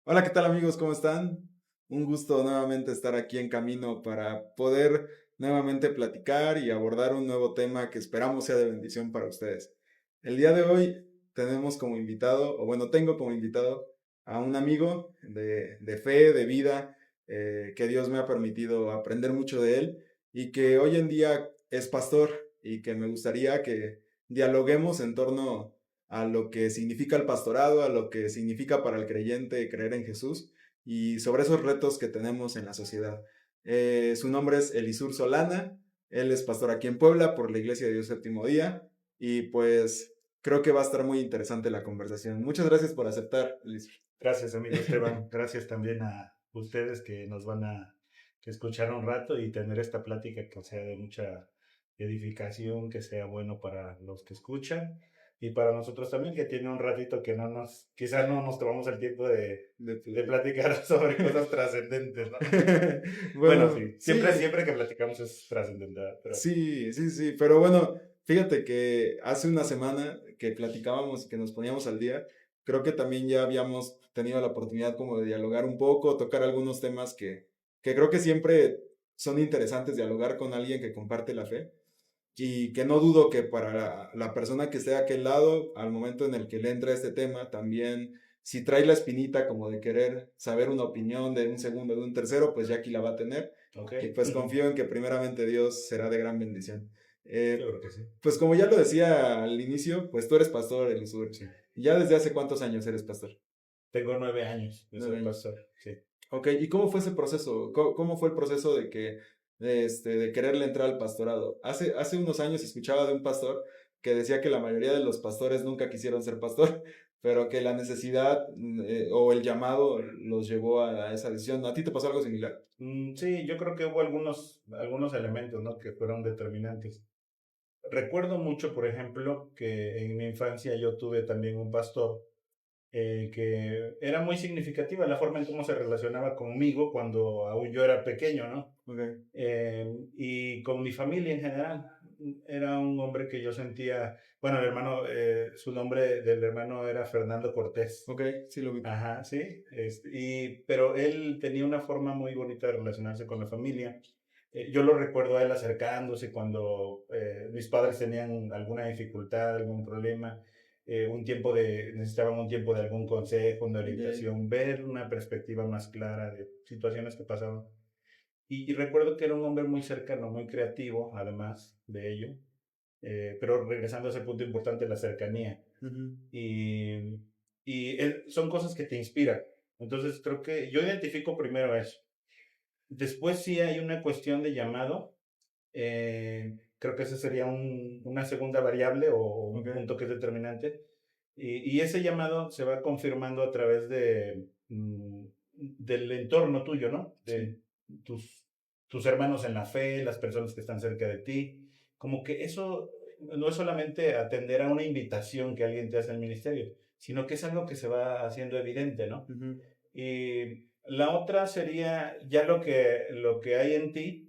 Hola, ¿qué tal amigos? ¿Cómo están? Un gusto nuevamente estar aquí en camino para poder nuevamente platicar y abordar un nuevo tema que esperamos sea de bendición para ustedes. El día de hoy tenemos como invitado, o bueno, tengo como invitado a un amigo de fe, de vida, que Dios me ha permitido aprender mucho de él y que hoy en día es pastor y que me gustaría que dialoguemos en torno a lo que significa el pastorado, a lo que significa para el creyente creer en Jesús y sobre esos retos que tenemos en la sociedad. Su nombre es Elisur Solana, él es pastor aquí en Puebla por la Iglesia de Dios Séptimo Día y pues creo que va a estar muy interesante la conversación. Muchas gracias por aceptar, Elisur. Gracias, amigo Esteban. Gracias también a ustedes que nos van a escuchar un rato y tener esta plática que sea de mucha edificación, que sea bueno para los que escuchan y para nosotros también, que tiene un ratito que quizás no nos tomamos el tiempo De de platicar. platicar sobre cosas trascendentes, ¿no? Bueno, Bueno, sí, sí, siempre que platicamos es trascendente, ¿verdad? Pero, sí, sí, sí, pero bueno, fíjate que hace una semana que platicábamos y que nos poníamos al día, creo que también ya habíamos tenido la oportunidad como de dialogar un poco, tocar algunos temas que creo que siempre son interesantes dialogar con alguien que comparte la fe y que no dudo que para la persona que esté de aquel lado, al momento en el que le entra este tema, también si trae la espinita como de querer saber una opinión de un segundo, de un tercero, pues ya aquí la va a tener. ok, Y pues confío en que primeramente Dios será de gran bendición. yo Eh, creo que sí. pues como ya lo decía al inicio, pues tú eres pastor, Elisur. Sí. ¿Ya desde hace cuántos años eres pastor? Tengo 9 años de Nueve ser años. pastor, sí. Ok, ¿y cómo fue ese proceso? ¿Cómo fue el proceso de de quererle entrar al pastorado? Hace unos años escuchaba de un pastor que decía que la mayoría de los pastores nunca quisieron ser pastor, pero que la necesidad o el llamado los llevó a esa decisión. ¿A ti te pasó algo similar? Sí, yo creo que hubo algunos elementos, ¿no? Que fueron determinantes. Recuerdo mucho, por ejemplo, que en mi infancia yo tuve también un pastor que era muy significativa la forma en cómo se relacionaba conmigo cuando aún yo era pequeño, ¿no? Ok, Y con mi familia en general. Era un hombre que yo sentía, bueno, el hermano, su nombre del hermano era Fernando Cortés. ok, sí lo vi. Ajá, sí. Pero él tenía una forma muy bonita de relacionarse con la familia. Yo lo recuerdo a él acercándose cuando mis padres tenían alguna dificultad, algún problema, necesitaban un tiempo de algún consejo, una Ok, orientación, ver una perspectiva más clara de situaciones que pasaban. Y recuerdo que era un hombre muy cercano, muy creativo, además de ello. Pero regresando a ese punto importante, la cercanía. ujú, Y, son cosas que te inspiran. Entonces creo que yo identifico primero eso. Después sí hay una cuestión de llamado. Creo que ese sería una segunda variable o un ok, punto que es determinante. Y ese llamado se va confirmando a través del entorno tuyo, ¿no? sí, De tus, tus hermanos en la fe, las personas que están cerca de ti. Como que eso no es solamente atender a una invitación que alguien te hace al ministerio, sino que es algo que se va haciendo evidente, ¿no? ujú, Y la otra sería ya lo que hay en ti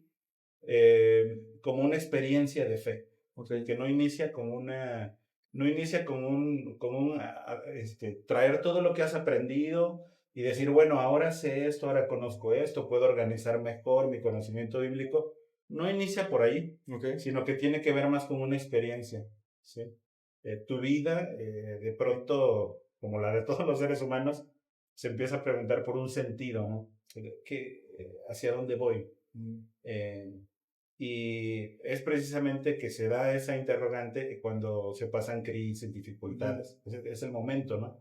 como una experiencia de fe, ok, ¿sí? Que no inicia traer todo lo que has aprendido y decir, bueno, ahora sé esto, ahora conozco esto, puedo organizar mejor mi conocimiento bíblico. No inicia por ahí, ok, sino que tiene que ver más con una experiencia, ¿sí? Tu vida, de pronto, como la de todos los seres humanos, se empieza a preguntar por un sentido, ¿no? ¿Hacia dónde voy? mm, Eh, y es precisamente que se da esa interrogante cuando se pasan crisis, ujú, dificultades. Es el momento, ¿no?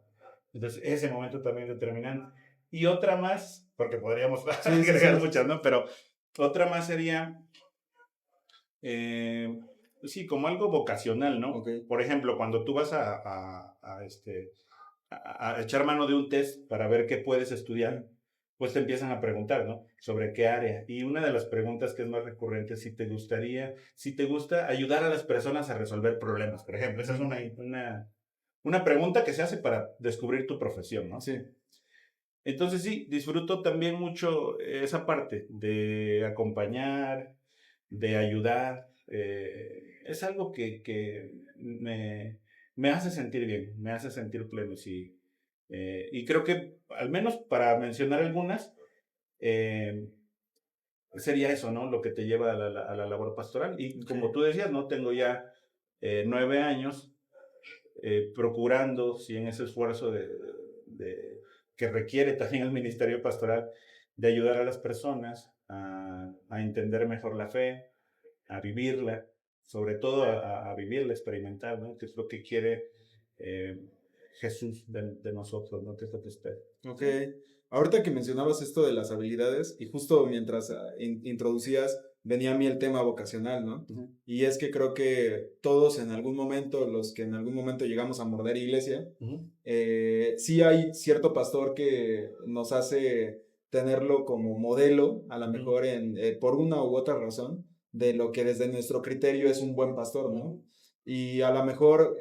Entonces, ese momento también es determinante. Y otra más, porque podríamos sí, sí, agregar sí, muchas, ¿no? Pero otra más sería, eh, sí, como algo vocacional, ok, ¿no? Por ejemplo, cuando tú vas a echar mano de un test para ver qué puedes estudiar, sí, pues te empiezan a preguntar, ¿no? Sobre qué área. Y una de las preguntas que es más recurrente es si te gusta ayudar a las personas a resolver problemas, por ejemplo. Esa es ujú, una pregunta que se hace para descubrir tu profesión, ¿no? sí, Entonces sí, disfruto también mucho esa parte de acompañar, de ayudar. Es algo que me hace sentir bien, me hace sentir pleno. Sí. Y creo que, al menos para mencionar algunas, eh, sería eso, ¿no? Lo que te lleva a la labor pastoral. Y como Ok. tú decías, ¿no? Tengo ya 9 años procurando, sí, en ese esfuerzo que requiere también el ministerio pastoral, de ayudar a las personas a entender mejor la fe, a vivirla, sobre todo a vivirla, experimentar, ¿no? Que es lo que quiere eh, Jesús de nosotros, ¿no? Que es lo que espera. Ok. Sí. Ahorita que mencionabas esto de las habilidades, y justo mientras introducías, venía a mí el tema vocacional, ¿no? Uh-huh. Y es que creo que todos en algún momento, los que en algún momento llegamos a morder iglesia, Uh-huh. sí hay cierto pastor que nos hace tenerlo como modelo, a lo Uh-huh. mejor por una u otra razón, de lo que desde nuestro criterio es un buen pastor, ¿no? Y a lo mejor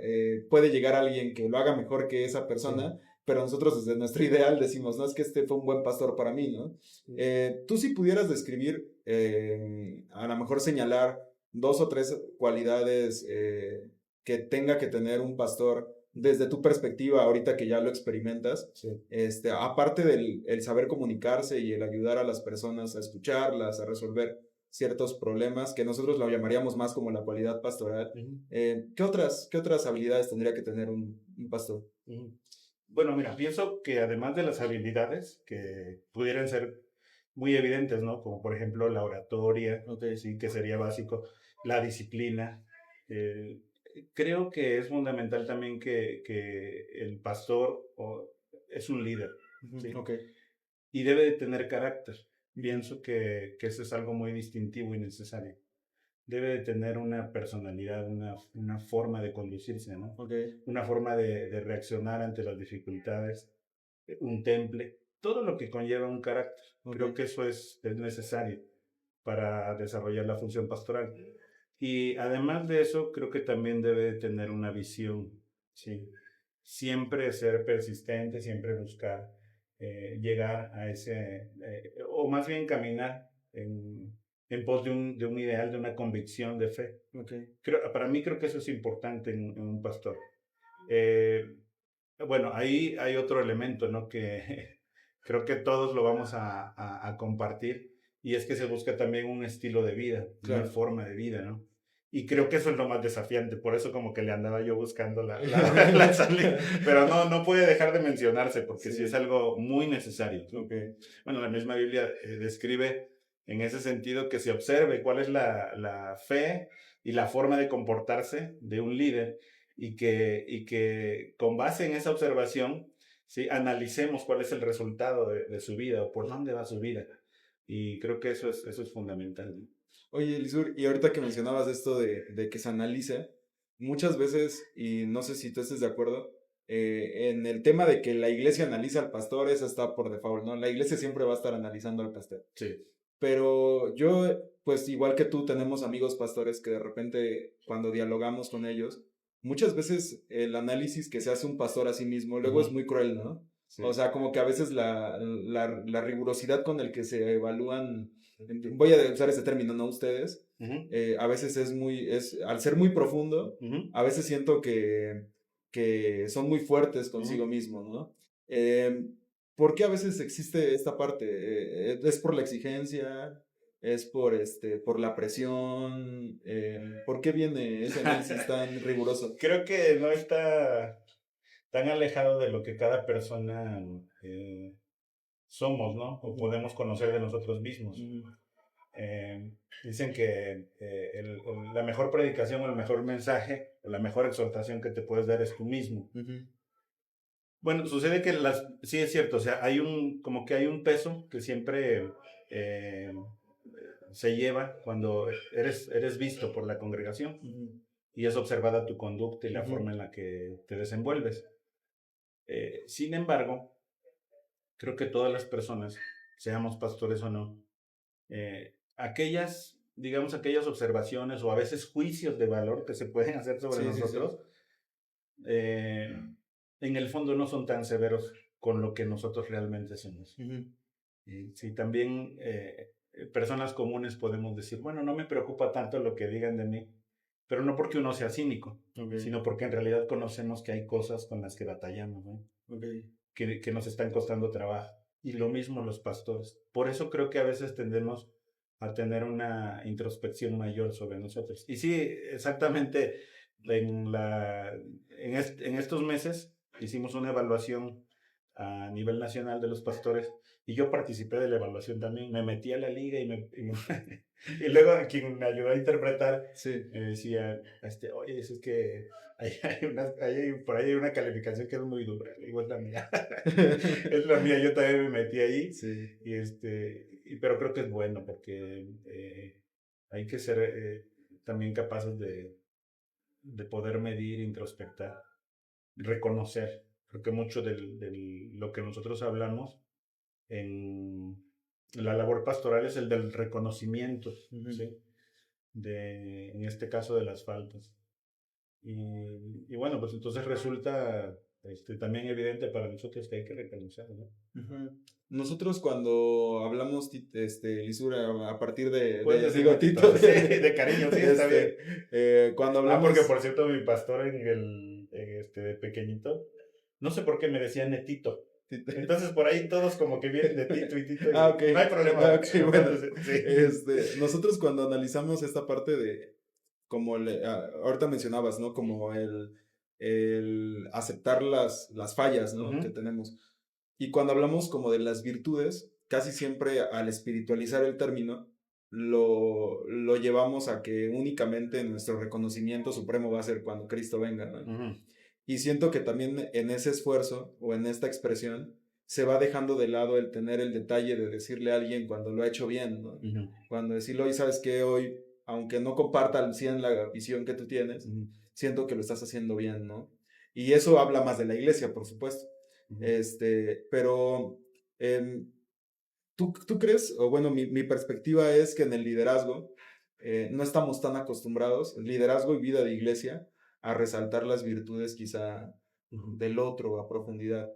puede llegar alguien que lo haga mejor que esa persona, Sí. pero nosotros desde nuestro ideal decimos, no, es que este fue un buen pastor para mí, ¿no? Tú si pudieras describir, a lo mejor señalar 2 o 3 cualidades que tenga que tener un pastor desde tu perspectiva, ahorita que ya lo experimentas, Sí. aparte del el saber comunicarse y el ayudar a las personas a escucharlas, a resolver ciertos problemas, que nosotros lo llamaríamos más como la cualidad pastoral, Uh-huh. ¿qué otras habilidades tendría que tener un pastor? Uh-huh. Bueno, mira, pienso que además de las habilidades que pudieran ser muy evidentes, ¿no? Como por ejemplo la oratoria, Ok, sí, que sería básico, la disciplina. eh, Creo que es fundamental también que el pastor es un líder, ¿sí? ok, Y debe de tener carácter. Pienso que eso es algo muy distintivo y necesario. Debe de tener una personalidad, una forma de conducirse, ¿no? ok, Una forma de reaccionar ante las dificultades, un temple, todo lo que conlleva un carácter. ok, Creo que eso es necesario para desarrollar la función pastoral. Y además de eso, creo que también debe de tener una visión, ¿sí? Siempre ser persistente, siempre buscar llegar a ese, o más bien caminar en pos de un ideal, de una convicción de fe. ok, Para mí creo que eso es importante en un pastor. Eh, bueno, ahí hay otro elemento, ¿no? Que creo que todos lo vamos a compartir, y es que se busca también un estilo de vida, una claro. forma de vida, ¿no? Y creo que eso es lo más desafiante, por eso como que le andaba yo buscando la salida, pero no puede dejar de mencionarse, porque sí es Sí, algo muy necesario, ¿no? ok, Bueno, la misma Biblia describe en ese sentido que se observe cuál es la fe y la forma de comportarse de un líder, y que con base en esa observación, ¿sí? Analicemos cuál es el resultado de su vida o por dónde va su vida. Y creo que eso es fundamental, ¿no? oye, Elisur, y ahorita que mencionabas esto de que se analice, muchas veces, y no sé si tú estés de acuerdo, en el tema de que la iglesia analiza al pastor, eso está por default, ¿no? La iglesia siempre va a estar analizando al pastor. Sí. Pero yo, pues igual que tú, tenemos amigos pastores que de repente, cuando dialogamos con ellos, muchas veces el análisis que se hace un pastor a sí mismo, luego es Uh-huh. muy cruel, ¿no? Sí. O sea, como que a veces la rigurosidad con el que se evalúan, voy a usar ese término, no ustedes, Uh-huh. a veces al ser muy profundo, Uh-huh. a veces siento que son muy fuertes consigo Uh-huh. mismos, ¿no? Eh, ¿Por qué a veces existe esta parte? ¿Es por la exigencia? ¿Es por la presión? ¿Por qué viene ese análisis tan riguroso? Creo que no está tan alejado de lo que cada persona somos, ¿no? O podemos conocer de nosotros mismos. Ujú, Dicen que la mejor predicación o el mejor mensaje o la mejor exhortación que te puedes dar es tú mismo. ujú, Bueno, sucede que sí es cierto, o sea, como que hay un peso que siempre eh, se lleva cuando eres visto por la congregación ujú, y es observada tu conducta y la ujú, forma en la que te desenvuelves. Sin embargo, creo que todas las personas, seamos pastores o no, aquellas observaciones o a veces juicios de valor que se pueden hacer sobre sí, sí, sí. nosotros, eh, en el fondo no son tan severos con lo que nosotros realmente somos. Ujú, Y sí, también personas comunes podemos decir, bueno, no me preocupa tanto lo que digan de mí, pero no porque uno sea cínico, ok, sino porque en realidad conocemos que hay cosas con las que batallamos, ¿no? ok. que nos están costando trabajo. Y lo mismo los pastores. Por eso creo que a veces tendemos a tener una introspección mayor sobre nosotros. Y sí, exactamente, en estos meses hicimos una evaluación a nivel nacional de los pastores y yo participé de la evaluación también. Me metí a la liga y luego quien me ayudó a interpretar Sí. me decía, oye, es que por ahí hay una calificación que es muy dura. Le digo, es la mía. Es la mía, yo también me metí ahí. Sí. Pero creo que es bueno porque hay que ser también capaces de poder medir, introspectar, reconocer. Porque mucho de lo que nosotros hablamos en la labor pastoral es el del reconocimiento, Ujú. ¿sí? En este caso de las faltas. Y bueno, pues entonces resulta también evidente para nosotros que hay que reconocer, ¿no? Ujú. Nosotros cuando hablamos, Lisura, a partir Puedes digo, decirme Tito, Tito, sí, de cariño, sí, está bien. cuando Porque hablamos, por cierto, mi pastor de pequeñito, no sé por qué me decía Netito. Tito. Entonces por ahí todos como que vienen de Tito y Tito Ok, y no hay problema. ok, Me bueno, puedes decir, sí. nosotros cuando analizamos esta parte de, como ahorita mencionabas, ¿no? Como el aceptar las fallas, ¿no? Que Ujú, tenemos. Y cuando hablamos como de las virtudes, casi siempre al espiritualizar el término, lo llevamos a que únicamente nuestro reconocimiento supremo va a ser cuando Cristo venga, ¿no? ujú, Y siento que también en ese esfuerzo o en esta expresión se va dejando de lado el tener el detalle de decirle a alguien cuando lo ha hecho bien, ¿no? ujú, Cuando decirle, hoy sabes que hoy, aunque no comparta al 100 la visión que tú tienes, ujú, siento que lo estás haciendo bien, ¿no? Y eso habla más de la iglesia, por supuesto. ujú, Pero, ¿tú crees? O bueno, mi perspectiva es que en el liderazgo no estamos tan acostumbrados, liderazgo y vida de iglesia, a resaltar las virtudes quizá ujú, del otro a profundidad.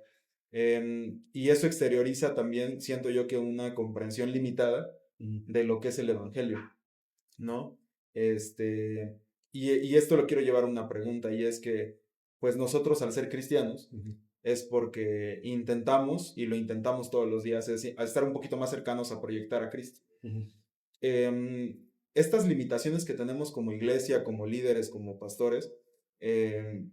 Y eso exterioriza también, siento yo, que una comprensión limitada ujú, de lo que es el evangelio, ¿no? Y esto lo quiero llevar a una pregunta, y es que, pues nosotros al ser cristianos, ujú, es porque intentamos, y lo intentamos todos los días, es a estar un poquito más cercanos a proyectar a Cristo. ujú. Estas limitaciones que tenemos como iglesia, como líderes, como pastores, em,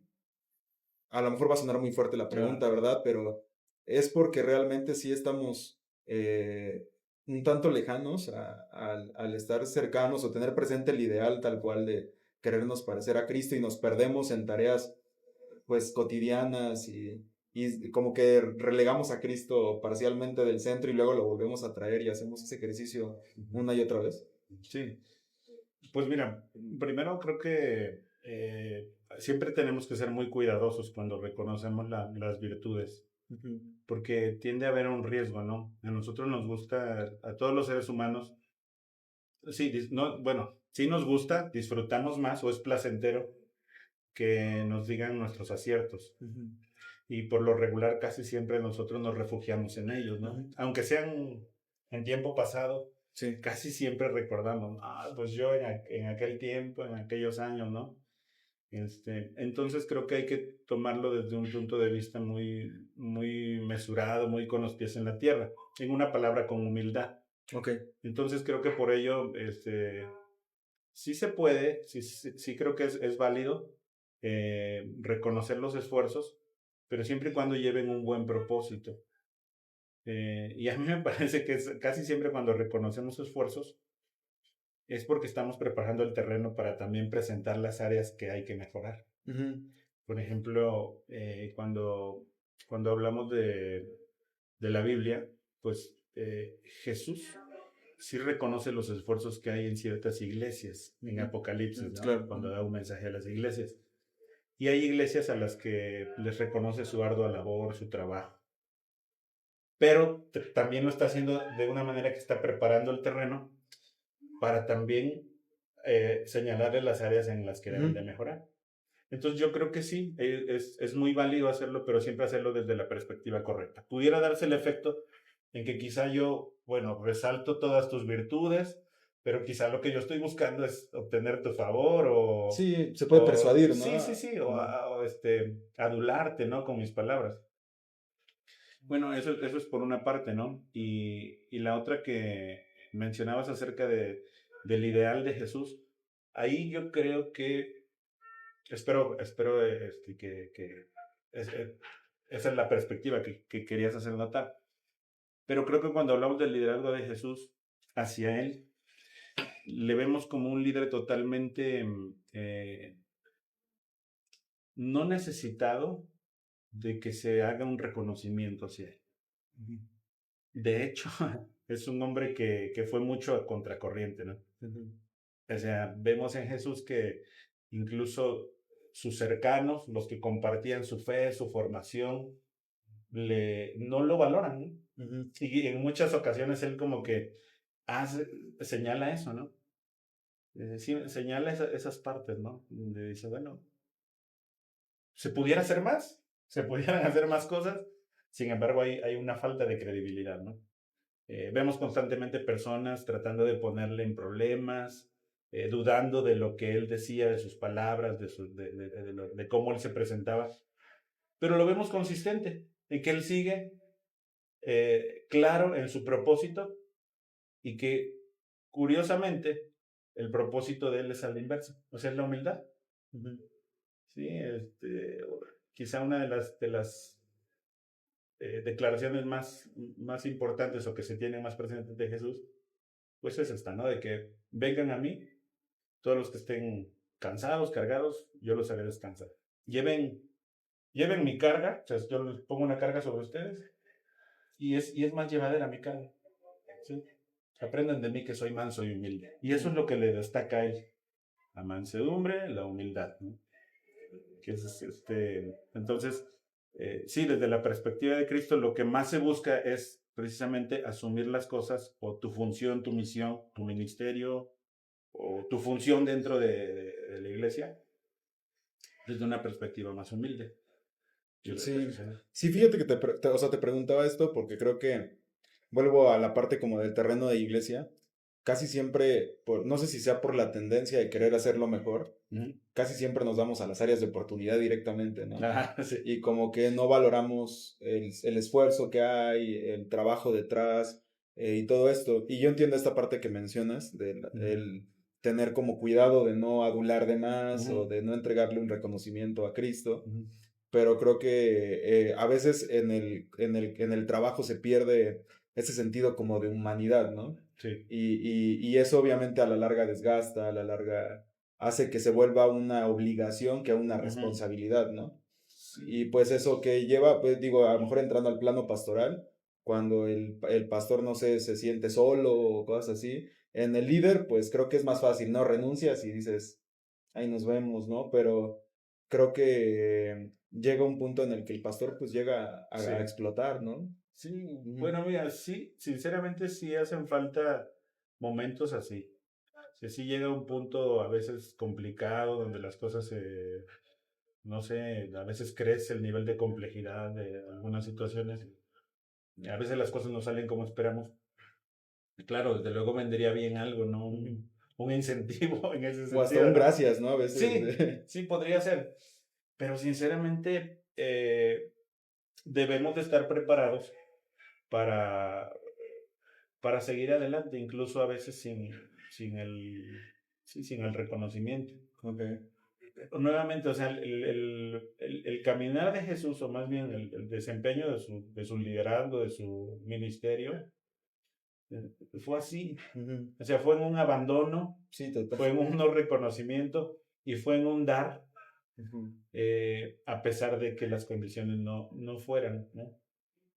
a lo mejor va a sonar muy fuerte la Ah, pregunta, ¿verdad? Pero es porque realmente sí estamos un tanto lejanos al estar cercanos o tener presente el ideal tal cual de querernos parecer a Cristo y nos perdemos en tareas pues cotidianas y como que relegamos a Cristo parcialmente del centro y luego lo volvemos a traer y hacemos ese ejercicio ujú. una y otra vez. Sí, pues mira, primero creo que siempre tenemos que ser muy cuidadosos cuando reconocemos las virtudes, Ujú. porque tiende a haber un riesgo, ¿no? A nosotros nos gusta, a todos los seres humanos, sí, no, bueno, sí nos gusta, disfrutamos más o es placentero que nos digan nuestros aciertos. Ujú. Y por lo regular casi siempre nosotros nos refugiamos en ellos, ¿no? Ujú. Aunque sean en tiempo pasado, Sí. casi siempre recordamos, pues yo en aquel tiempo, en aquellos años, ¿no? Entonces creo que hay que tomarlo desde un punto de vista muy, muy mesurado, muy con los pies en la tierra, en una palabra con humildad. Ok. Entonces creo que por ello, sí se puede, sí creo que es válido reconocer los esfuerzos, pero siempre y cuando lleven un buen propósito. Y a mí me parece que casi siempre cuando reconocemos esfuerzos es porque estamos preparando el terreno para también presentar las áreas que hay que mejorar. Ujú. Por ejemplo, cuando hablamos de la Biblia, pues Jesús sí reconoce los esfuerzos que hay en ciertas iglesias, en Ujú. Apocalipsis, ¿no? Claro. Cuando da un mensaje a las iglesias. Y hay iglesias a las que les reconoce su ardua labor, su trabajo. Pero también lo está haciendo de una manera que está preparando el terreno para también señalarle las áreas en las que deben de Ujú. mejorar. Entonces yo creo que sí, es muy válido hacerlo, pero siempre hacerlo desde la perspectiva correcta. Pudiera darse el efecto en que quizá yo, bueno, resalto todas tus virtudes, pero quizá lo que yo estoy buscando es obtener tu favor Sí, se puede persuadir, ¿no? sí, sí, sí, Ujú. adularte, ¿no? Con mis palabras. Bueno, eso es por una parte, ¿no? Y la otra que mencionabas acerca del ideal de Jesús, ahí yo creo que, espero que esa es la perspectiva que querías hacer notar. Pero creo que cuando hablamos del liderazgo de Jesús hacia Él, le vemos como un líder totalmente no necesitado de que se haga un reconocimiento hacia Él. De hecho, es un hombre que fue mucho a contracorriente, ¿no? O sea, vemos en Jesús que incluso sus cercanos, los que compartían su fe, su formación, no lo valoran, ¿no? Y en muchas ocasiones él como que señala eso, ¿no? Sí, señala esas partes, ¿no? Donde dice, bueno, se pudiera hacer más, se pudieran hacer más cosas, sin embargo hay una falta de credibilidad, ¿no? Vemos constantemente personas tratando de ponerle en problemas, dudando de lo que él decía, de sus palabras, de cómo él se presentaba, pero lo vemos consistente, en que él sigue claro en su propósito y que curiosamente el propósito de él es a la inversa, o sea, es la humildad. Sí, quizá una de las declaraciones más importantes o que se tienen más presentes de Jesús, pues es esta, ¿no? De que vengan a mí todos los que estén cansados, cargados, yo los haré descansar. Lleven mi carga, o sea, yo les pongo una carga sobre ustedes y es más llevadera mi carga. ¿Sí? Aprendan de mí que soy manso y humilde. Y eso es lo que le destaca a él. La mansedumbre, la humildad, ¿no? Que es entonces, sí, desde la perspectiva de Cristo, lo que más se busca es precisamente asumir las cosas o tu función, tu misión, tu ministerio o tu función dentro de la iglesia desde una perspectiva más humilde. Sí, sí, fíjate que o sea, te preguntaba esto porque creo que vuelvo a la parte como del terreno de iglesia. Casi siempre, no sé si sea por la tendencia de querer hacerlo mejor, casi siempre nos damos a las áreas de oportunidad directamente, ¿no? Sí. Y como que no valoramos el esfuerzo que hay, el trabajo detrás y todo esto. Y yo entiendo esta parte que mencionas, del el tener como cuidado de no adular de más o de no entregarle un reconocimiento a Cristo. Pero creo que a veces en el trabajo se pierde ese sentido como de humanidad, ¿no? Sí. Y eso obviamente a la larga desgasta, a la larga hace que se vuelva una obligación que una responsabilidad, ¿no? Y pues eso que lleva, pues digo, a lo mejor entrando al plano pastoral, cuando el pastor, no sé, se siente solo o cosas así, en el líder, pues creo que es más fácil, ¿no? Renuncias y dices, ahí nos vemos, ¿no? Pero creo que llega un punto en el que el pastor pues llega a explotar, ¿no? Sí, bueno, mira, sí, sinceramente sí hacen falta momentos así. Sí llega un punto a veces complicado donde las cosas no sé, a veces crece el nivel de complejidad de algunas situaciones. A veces las cosas no salen como esperamos. Claro, desde luego vendría bien algo, ¿no? Un incentivo en ese O hasta sentido, un ¿no? gracias, ¿no? A Sí, veces. sí, podría ser. Pero sinceramente, debemos de estar preparados para, para seguir adelante, incluso a veces sin el reconocimiento. Okay. Nuevamente, o sea, el caminar de Jesús, o más bien el desempeño de su liderazgo, de su ministerio, fue así. O sea, fue en un abandono, Sí, total. fue en un no reconocimiento y fue en un dar, a pesar de que las condiciones no fueran, ¿no?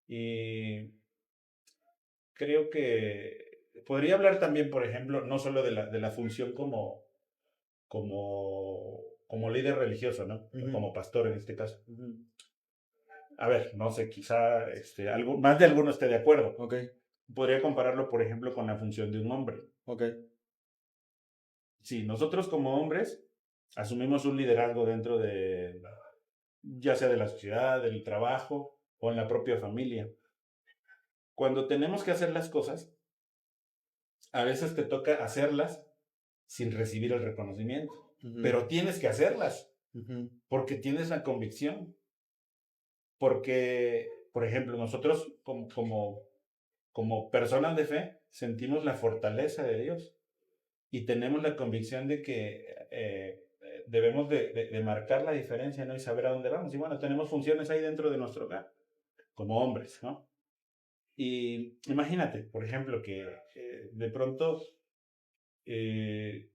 Y creo que podría hablar también, por ejemplo, no solo de la función como líder religioso, ¿no? Como pastor en este caso. A ver, no sé, quizá más de alguno esté de acuerdo. Okay. Podría compararlo, por ejemplo, con la función de un hombre. Okay. Sí, nosotros como hombres asumimos un liderazgo dentro ya sea de la sociedad, del trabajo o en la propia familia. Cuando tenemos que hacer las cosas, a veces te toca hacerlas sin recibir el reconocimiento, pero tienes que hacerlas porque tienes la convicción, porque por ejemplo, nosotros como personas de fe sentimos la fortaleza de Dios y tenemos la convicción de que debemos de marcar la diferencia, ¿no? Y saber a dónde vamos. Y bueno, tenemos funciones ahí dentro de nuestro hogar, como hombres, ¿no? Y imagínate, por ejemplo, que de pronto, eh,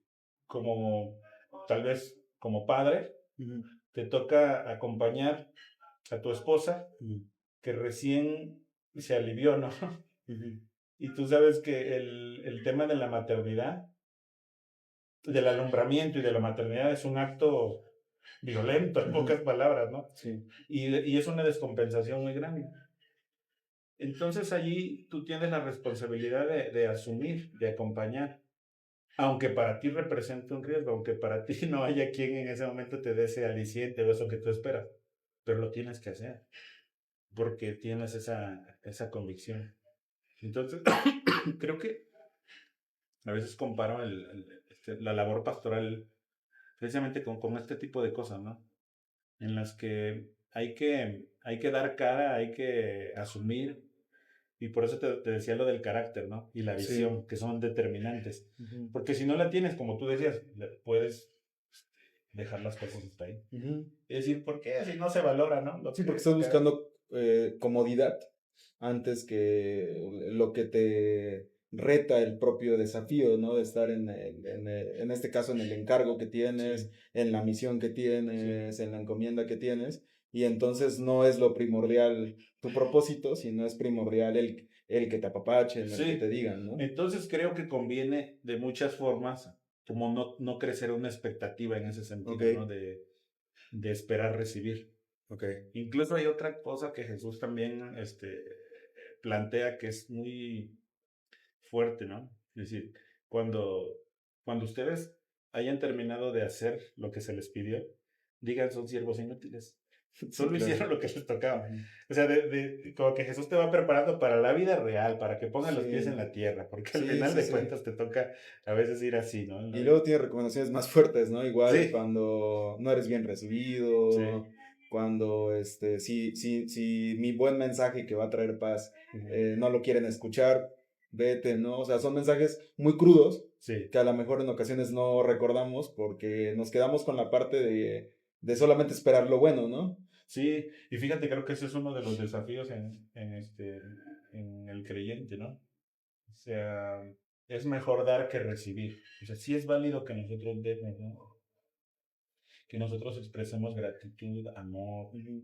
como tal vez como padre, Ujú, te toca acompañar a tu esposa ujú, que recién se alivió, ¿no? ujú. Y tú sabes que el tema de la maternidad, del alumbramiento y de la maternidad es un acto violento, en Ujú, pocas palabras, ¿no? sí, Y es una descompensación muy grande. Entonces allí tú tienes la responsabilidad de asumir, de acompañar, aunque para ti represente un riesgo, aunque para ti no haya quien en ese momento te dé ese aliciente o eso que tú esperas, pero lo tienes que hacer porque tienes esa convicción. Entonces, creo que a veces comparo la labor pastoral precisamente con este tipo de cosas, ¿no? En las que hay que dar cara, hay que asumir, y por eso te decía lo del carácter, ¿no? Y la sí. visión, que son determinantes. Ujú, Porque si no la tienes, como tú decías, puedes dejar las cosas hasta ahí. ujú. Es decir, ¿por qué? Si no se valora, ¿no? Sí, porque estás buscando comodidad antes que lo que te reta el propio desafío, ¿no? De estar en este caso en el encargo que tienes, Sí, en la misión que sí, tienes, en la encomienda que tienes, y entonces no es lo primordial tu propósito, sino es primordial el que te apapachen, el que te sí. digan, ¿no? Entonces creo que conviene de muchas formas, como no crecer una expectativa en ese Ok, sentido, ¿no? De esperar recibir. ok. Incluso hay otra cosa que Jesús también plantea que es muy fuerte, ¿no? Es decir, cuando, cuando ustedes hayan terminado de hacer lo que se les pidió, digan son siervos inútiles. Sí, Solo claro. hicieron lo que les tocaba. Ujú. O sea, como que Jesús te va preparando para la vida real, para que pongan los pies en Sí, la tierra, porque al sí, final sí, de sí. cuentas te toca a veces ir así, ¿no? Y luego tiene recomendaciones más fuertes, ¿no? Igual Sí, cuando no eres bien sí. recibido, cuando si mi buen mensaje que va a traer paz Ujú. no lo quieren escuchar, vete, ¿no? O sea, son mensajes muy crudos Sí, que a lo mejor en ocasiones no recordamos porque nos quedamos con la parte de solamente esperar lo bueno, ¿no? sí, y fíjate, creo que ese es uno de los desafíos en el creyente, ¿no? O sea, es mejor dar que recibir. O sea, sí es válido que nosotros demos, ¿no? Que nosotros expresemos gratitud, amor, Ujú,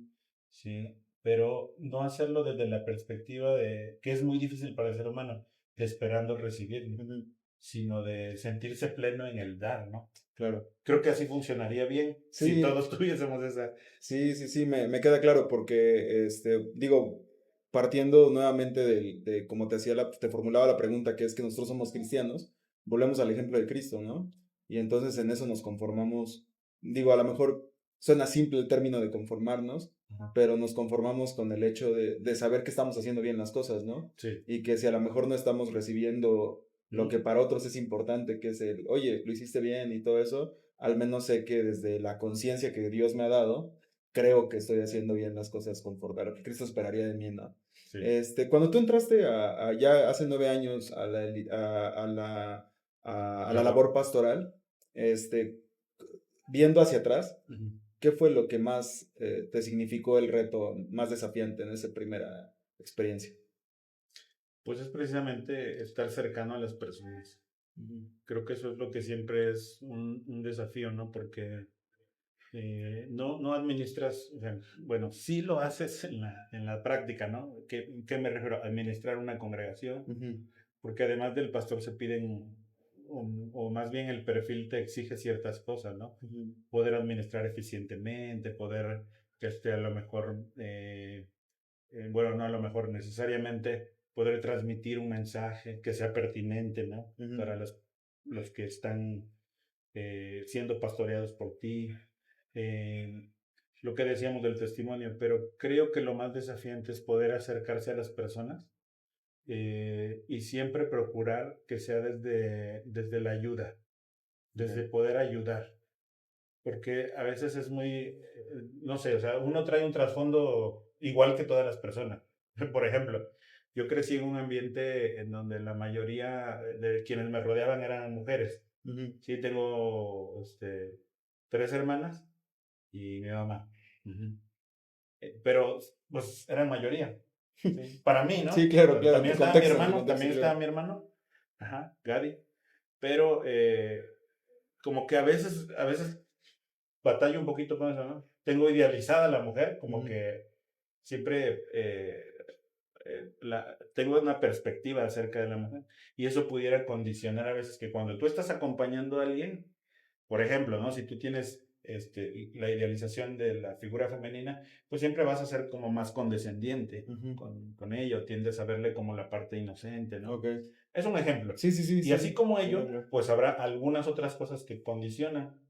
¿sí? Pero no hacerlo desde la perspectiva de que es muy difícil para el ser humano, de esperando recibirlo, ujú, sino de sentirse pleno en el dar, ¿no? claro. Creo que así funcionaría bien si Sí, todos tuviésemos esa. sí, sí, sí, me queda claro porque, digo, partiendo nuevamente de como te hacía te formulaba la pregunta, que es que nosotros somos cristianos, volvemos al ejemplo de Cristo, ¿no? Y entonces en eso nos conformamos, digo, a lo mejor suena simple el término de conformarnos, Ajá. pero nos conformamos con el hecho de saber que estamos haciendo bien las cosas, ¿no? Sí. Y que si a lo mejor no estamos recibiendo lo Ujú. que para otros es importante, que es el, oye, lo hiciste bien y todo eso, al menos sé que desde la conciencia que Dios me ha dado, creo que estoy haciendo bien las cosas conforme a lo que Cristo esperaría de mí, ¿no? Sí. Cuando tú entraste ya hace 9 años a la Labor. labor pastoral, este, viendo hacia atrás, Ujú. ¿qué fue lo que más te significó el reto más desafiante en esa primera experiencia? Pues es precisamente estar cercano a las personas. Ujú, Creo que eso es lo que siempre es un desafío, ¿no? Porque no administras, o sea, bueno, sí lo haces en la práctica, ¿no? ¿Qué me refiero? Administrar una congregación, ujú, porque además del pastor se piden, o más bien el perfil te exige ciertas cosas, ¿no? ujú, Poder administrar eficientemente, poder, a lo mejor, bueno, no a lo mejor necesariamente, poder transmitir un mensaje que sea pertinente, ¿no? ujú. Para los que están siendo pastoreados por ti. Eh, lo que decíamos del testimonio, pero creo que lo más desafiante es poder acercarse a las personas y siempre procurar que sea desde la ayuda, desde Ok. poder ayudar, porque a veces es muy, no sé, o sea, uno trae un trasfondo igual que todas las personas. Por ejemplo, yo crecí en un ambiente en donde la mayoría de quienes me rodeaban eran mujeres. Ujú. Sí, tengo 3 hermanas y mi mamá. Ujú. Pero pues eran mayoría. Sí. Para mí, Sí, ¿no? claro, claro, También estaba mi en tu hermano, contexto, también estaba claro. mi hermano, ajá, Gary. Pero como que a veces batallo un poquito con eso, ¿no? Tengo idealizada a la mujer, como Ujú. que siempre tengo una perspectiva acerca de la mujer y eso pudiera condicionar a veces que cuando tú estás acompañando a alguien, por ejemplo, ¿no? Si tú tienes la idealización de la figura femenina, pues siempre vas a ser como más condescendiente Ujú. con ella, o tiendes a verle como la parte inocente, ¿no? Ok. Es un ejemplo. Sí, sí, sí, Y sí, así sí. como Claro, ello, claro. pues habrá algunas otras cosas que condicionan.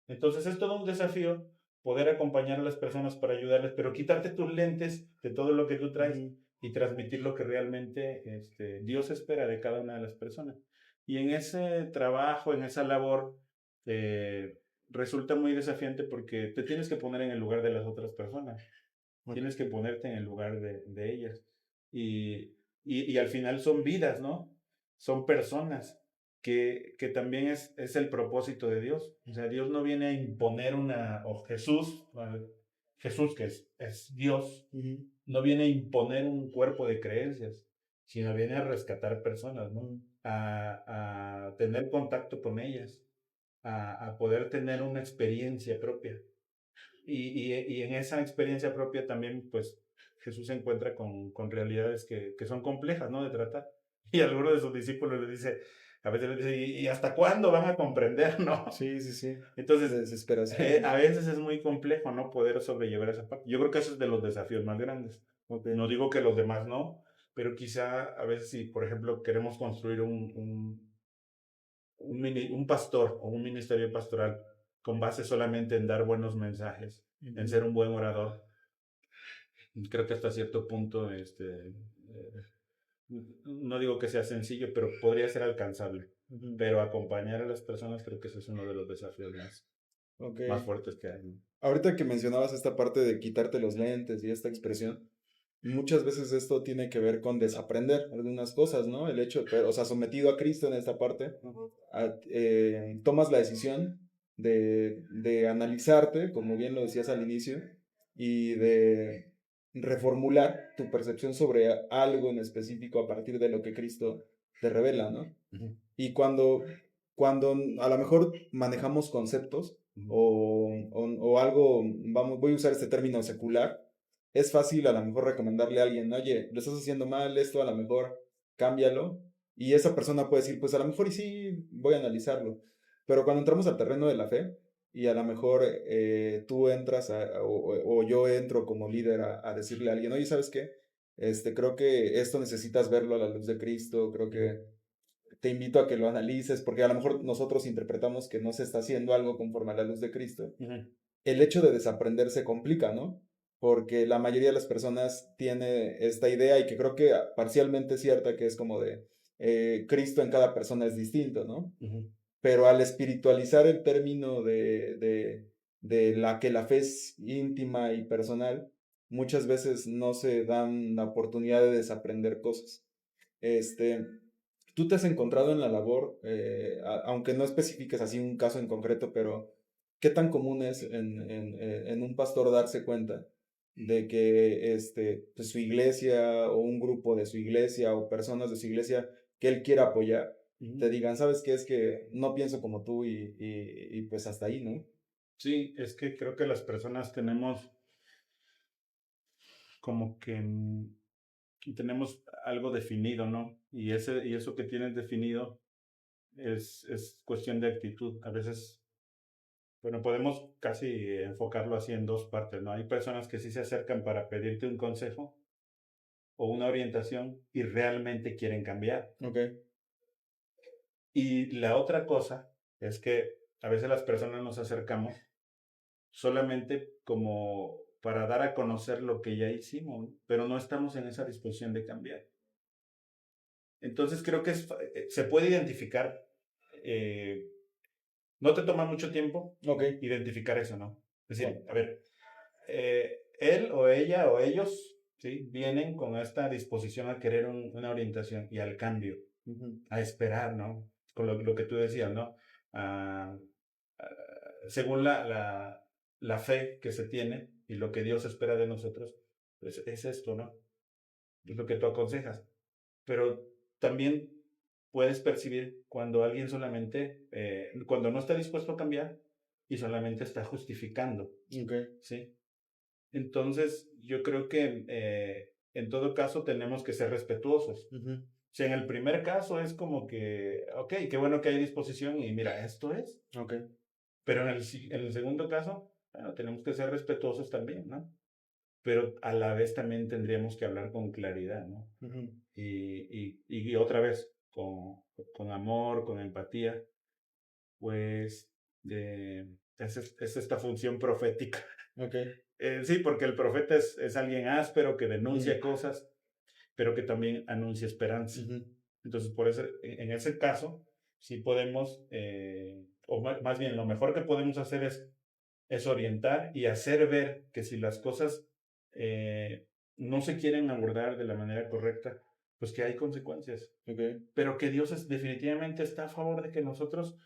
Entonces es todo un desafío poder acompañar a las personas para ayudarles, pero quitarte tus lentes de todo lo que tú traes Ujú. y transmitir lo que realmente Dios espera de cada una de las personas. Y en ese trabajo, en esa labor, eh, resulta muy desafiante porque te tienes que poner en el lugar de las otras personas, Ok. tienes que ponerte en el lugar de ellas. Y al final son vidas, ¿no? Son personas que también es el propósito de Dios. O sea, Dios no viene a imponer o Jesús que es Dios, Ujú. no viene a imponer un cuerpo de creencias, sino viene a rescatar personas, ¿no? Ujú. A tener contacto con ellas, a poder tener una experiencia propia. Y en esa experiencia propia también, pues, Jesús se encuentra con realidades que son complejas, ¿no? De tratar. Y alguno de sus discípulos le dice, a veces le dice, ¿y hasta cuándo van a comprender, no? Sí, sí, sí. Entonces, De desesperación. a veces es muy complejo, ¿no? Poder sobrellevar esa parte. Yo creo que eso es de los desafíos más grandes. Ok. No digo que los demás no, pero quizá a veces si, por ejemplo, queremos construir un pastor o un ministerio pastoral con base solamente en dar buenos mensajes, en Ujú. ser un buen orador, creo que hasta cierto punto, no digo que sea sencillo, pero podría ser alcanzable. Ujú. Pero acompañar a las personas creo que ese es uno de los desafíos Ok. más fuertes que hay, ¿no? Ahorita que mencionabas esta parte de quitarte los lentes y esta expresión, muchas veces esto tiene que ver con desaprender algunas cosas, ¿no? El hecho, o sea, sometido a Cristo en esta parte, tomas la decisión de analizarte, como bien lo decías al inicio, y de reformular tu percepción sobre algo en específico a partir de lo que Cristo te revela, ¿no? Ujú, Y cuando a lo mejor manejamos conceptos ujú, o algo, voy a usar este término secular, es fácil a lo mejor recomendarle a alguien, oye, lo estás haciendo mal, esto a lo mejor cámbialo. Y esa persona puede decir, pues a lo mejor y sí, voy a analizarlo. Pero cuando entramos al terreno de la fe y a lo mejor tú entras o yo entro como líder a decirle a alguien, oye, ¿sabes qué? Creo que esto necesitas verlo a la luz de Cristo, creo ujú, que te invito a que lo analices, porque a lo mejor nosotros interpretamos que no se está haciendo algo conforme a la luz de Cristo. ujú, El hecho de desaprender se complica, ¿no? Porque la mayoría de las personas tiene esta idea y que creo que parcialmente es cierta, que es como de Cristo en cada persona es distinto, ¿no? ujú, Pero al espiritualizar el término de la que la fe es íntima y personal, muchas veces no se dan la oportunidad de desaprender cosas. Este, ¿Tú te has encontrado en la labor, aunque no especifiques así un caso en concreto, pero qué tan común es en un pastor darse cuenta de que pues, su iglesia o un grupo de su iglesia o personas de su iglesia que él quiera apoyar, te ujú. digan, ¿sabes qué? Es que no pienso como tú y pues hasta ahí, ¿no? Sí, es que creo que las personas tenemos como que tenemos algo definido, ¿no? Y eso que tienes definido es cuestión de actitud. A veces, bueno, podemos casi enfocarlo así en dos partes, ¿no? Hay personas que sí se acercan para pedirte un consejo o una orientación y realmente quieren cambiar. Ok. Y la otra cosa es que a veces las personas nos acercamos solamente como para dar a conocer lo que ya hicimos, ¿no? Pero no estamos en esa disposición de cambiar. Entonces creo que se puede identificar, eh, no te toma mucho tiempo Ok. identificar eso, ¿no? Es Bueno. decir, a ver, él o ella o ellos, ¿sí? Vienen con esta disposición a querer una orientación y al cambio, a esperar, ¿no? Con lo que tú decías, ¿no? Ah, ah, según la fe que se tiene y lo que Dios espera de nosotros, pues es esto, ¿no? Es lo que tú aconsejas. Pero también puedes percibir cuando alguien solamente, cuando no está dispuesto a cambiar y solamente está justificando, Okay. ¿sí? Entonces, yo creo que en todo caso tenemos que ser respetuosos. Ujú. Si en el primer caso es como que, ok, qué bueno que hay disposición y mira, esto es, Okay. pero en el segundo caso, bueno, tenemos que ser respetuosos también, ¿no? Pero a la vez también tendríamos que hablar con claridad, ¿no? Ujú. Y otra vez, con amor, con empatía, pues es esta función profética. Okay. Sí, porque el profeta es alguien áspero que Ujú. denuncia cosas, pero que también anuncia esperanza. Ujú. Entonces, por eso, en ese caso, sí podemos, o más bien, lo mejor que podemos hacer es orientar y hacer ver que si las cosas eh, no se quieren abordar de la manera correcta, pues que hay consecuencias, Okay. pero que Dios definitivamente está a favor de que nosotros,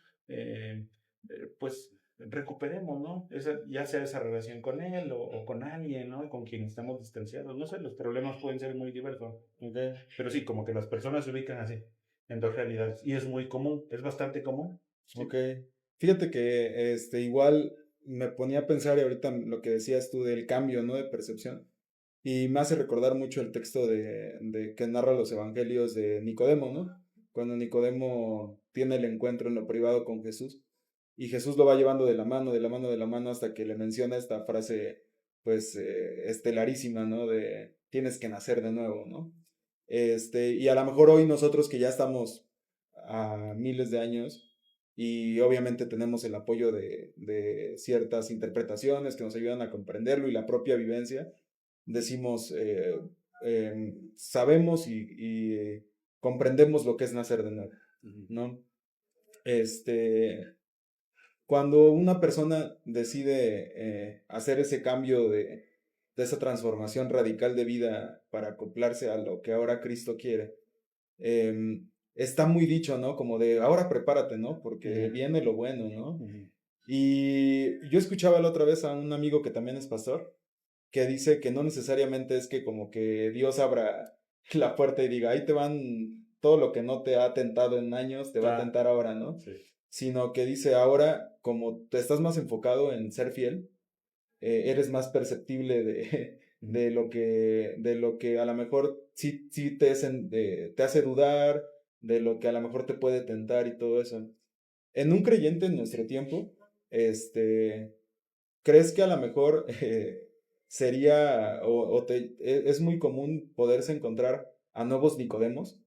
pues, recuperemos, ¿no? Ya sea esa relación con Él o con alguien, ¿no? Con quien estamos distanciados. No sé, los problemas pueden ser muy diversos, Okay. pero sí, como que las personas se ubican así, en dos realidades. Y es muy común, es bastante común. Sí. Okay. Fíjate que igual me ponía a pensar y ahorita lo que decías tú del cambio, ¿no? De percepción. Y me hace recordar mucho el texto de que narra los evangelios de Nicodemo, ¿no? Cuando Nicodemo tiene el encuentro en lo privado con Jesús y Jesús lo va llevando de la mano, de la mano, de la mano hasta que le menciona esta frase, pues, estelarísima, ¿no? De tienes que nacer de nuevo, ¿no? Y a lo mejor hoy nosotros que ya estamos a miles de años y obviamente tenemos el apoyo de ciertas interpretaciones que nos ayudan a comprenderlo y la propia vivencia, decimos, sabemos y comprendemos lo que es nacer de nuevo, ¿no? Cuando una persona decide hacer ese cambio de esa transformación radical de vida para acoplarse a lo que ahora Cristo quiere, está muy dicho, ¿no? Como de, ahora prepárate, ¿no? Porque viene lo bueno, ¿no? Y yo escuchaba la otra vez a un amigo que también es pastor, que dice que no necesariamente es que como que Dios abra la puerta y diga, ahí te van todo lo que no te ha tentado en años, te va a Ah, tentar ahora, ¿no? sí. Sino que dice, ahora como te estás más enfocado en ser fiel, eres más perceptible de lo que a lo mejor sí te hace dudar, de lo que a lo mejor te puede tentar y todo eso. En un creyente en nuestro tiempo, ¿crees que a lo mejor sería es muy común poderse encontrar a nuevos Nicodemos?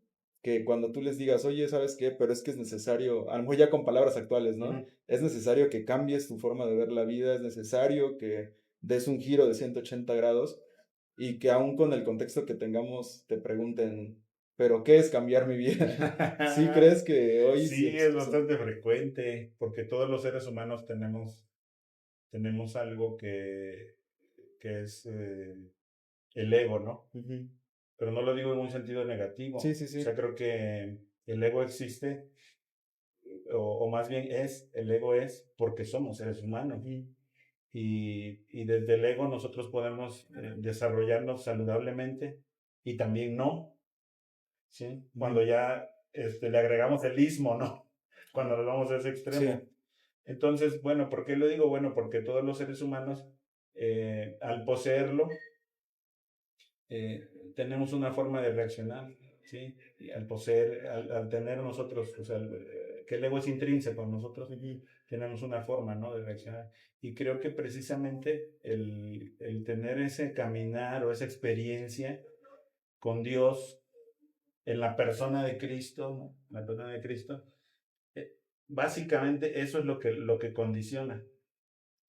Que cuando tú les digas, oye, ¿sabes qué? Pero es que es necesario, a lo mejor ya con palabras actuales, ¿no? Es necesario que cambies tu forma de ver la vida, es necesario que des un giro de 180 grados y que aún con el contexto que tengamos te pregunten, ¿pero qué es cambiar mi vida? ¿Sí crees que hoy sí Sí, es existe? bastante frecuente, porque todos los seres humanos tenemos algo que es el ego, ¿no? Ujú. Pero no lo digo en un sentido Sí, negativo. sí, O sea, sí. creo que el ego existe, o más bien el ego es porque somos seres humanos. Ujú. Y desde el ego nosotros podemos desarrollarnos saludablemente y también no, ¿sí? Cuando Ujú. ya le agregamos el ismo, ¿no? Cuando nos vamos a ese Sí. extremo. Entonces, bueno, ¿por qué lo digo? Bueno, porque todos los seres humanos, al poseerlo, tenemos una forma de reaccionar, ¿sí? Y al poseer, al tener nosotros, o sea, que el ego es intrínseco en nosotros, Ujú. tenemos una forma, ¿no? De reaccionar. Y creo que precisamente el tener ese caminar o esa experiencia con Dios en la persona de Cristo, ¿no? La persona de Cristo, básicamente eso es lo que condiciona,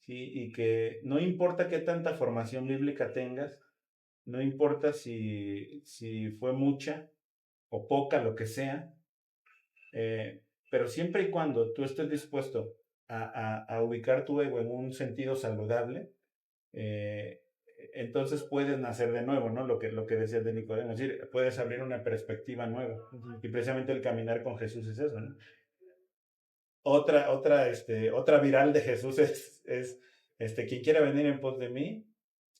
¿sí? Y que no importa qué tanta formación bíblica tengas, no importa si fue mucha o poca, lo que sea, pero siempre y cuando tú estés dispuesto a ubicar tu ego en un sentido saludable, eh, entonces puedes nacer de nuevo, ¿no? Lo que decías de Nicodemo, es decir, puedes abrir una perspectiva nueva. Y precisamente el caminar con Jesús es eso, ¿no? Otra viral de Jesús es quien quiera venir en pos de mí,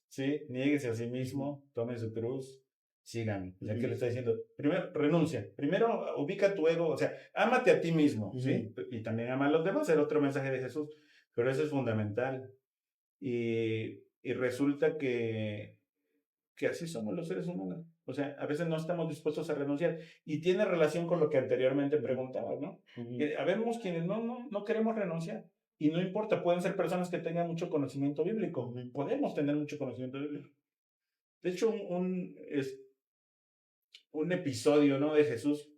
¿sí? Niéguese a sí mismo, tome su cruz, sígame. O sea, ¿qué le está diciendo? Primero, renuncia. Primero, ubica tu ego, o sea, ámate a ti mismo, ¿sí? Y también ama a los demás, era otro mensaje de Jesús. Pero eso es fundamental. Y resulta que así somos los seres humanos. O sea, a veces no estamos dispuestos a renunciar. Y tiene relación con lo que anteriormente preguntabas, ¿no? Habemos quienes no queremos renunciar. Y no importa, pueden ser personas que tengan mucho conocimiento bíblico. Podemos tener mucho conocimiento bíblico. De hecho, un episodio, ¿no?, de Jesús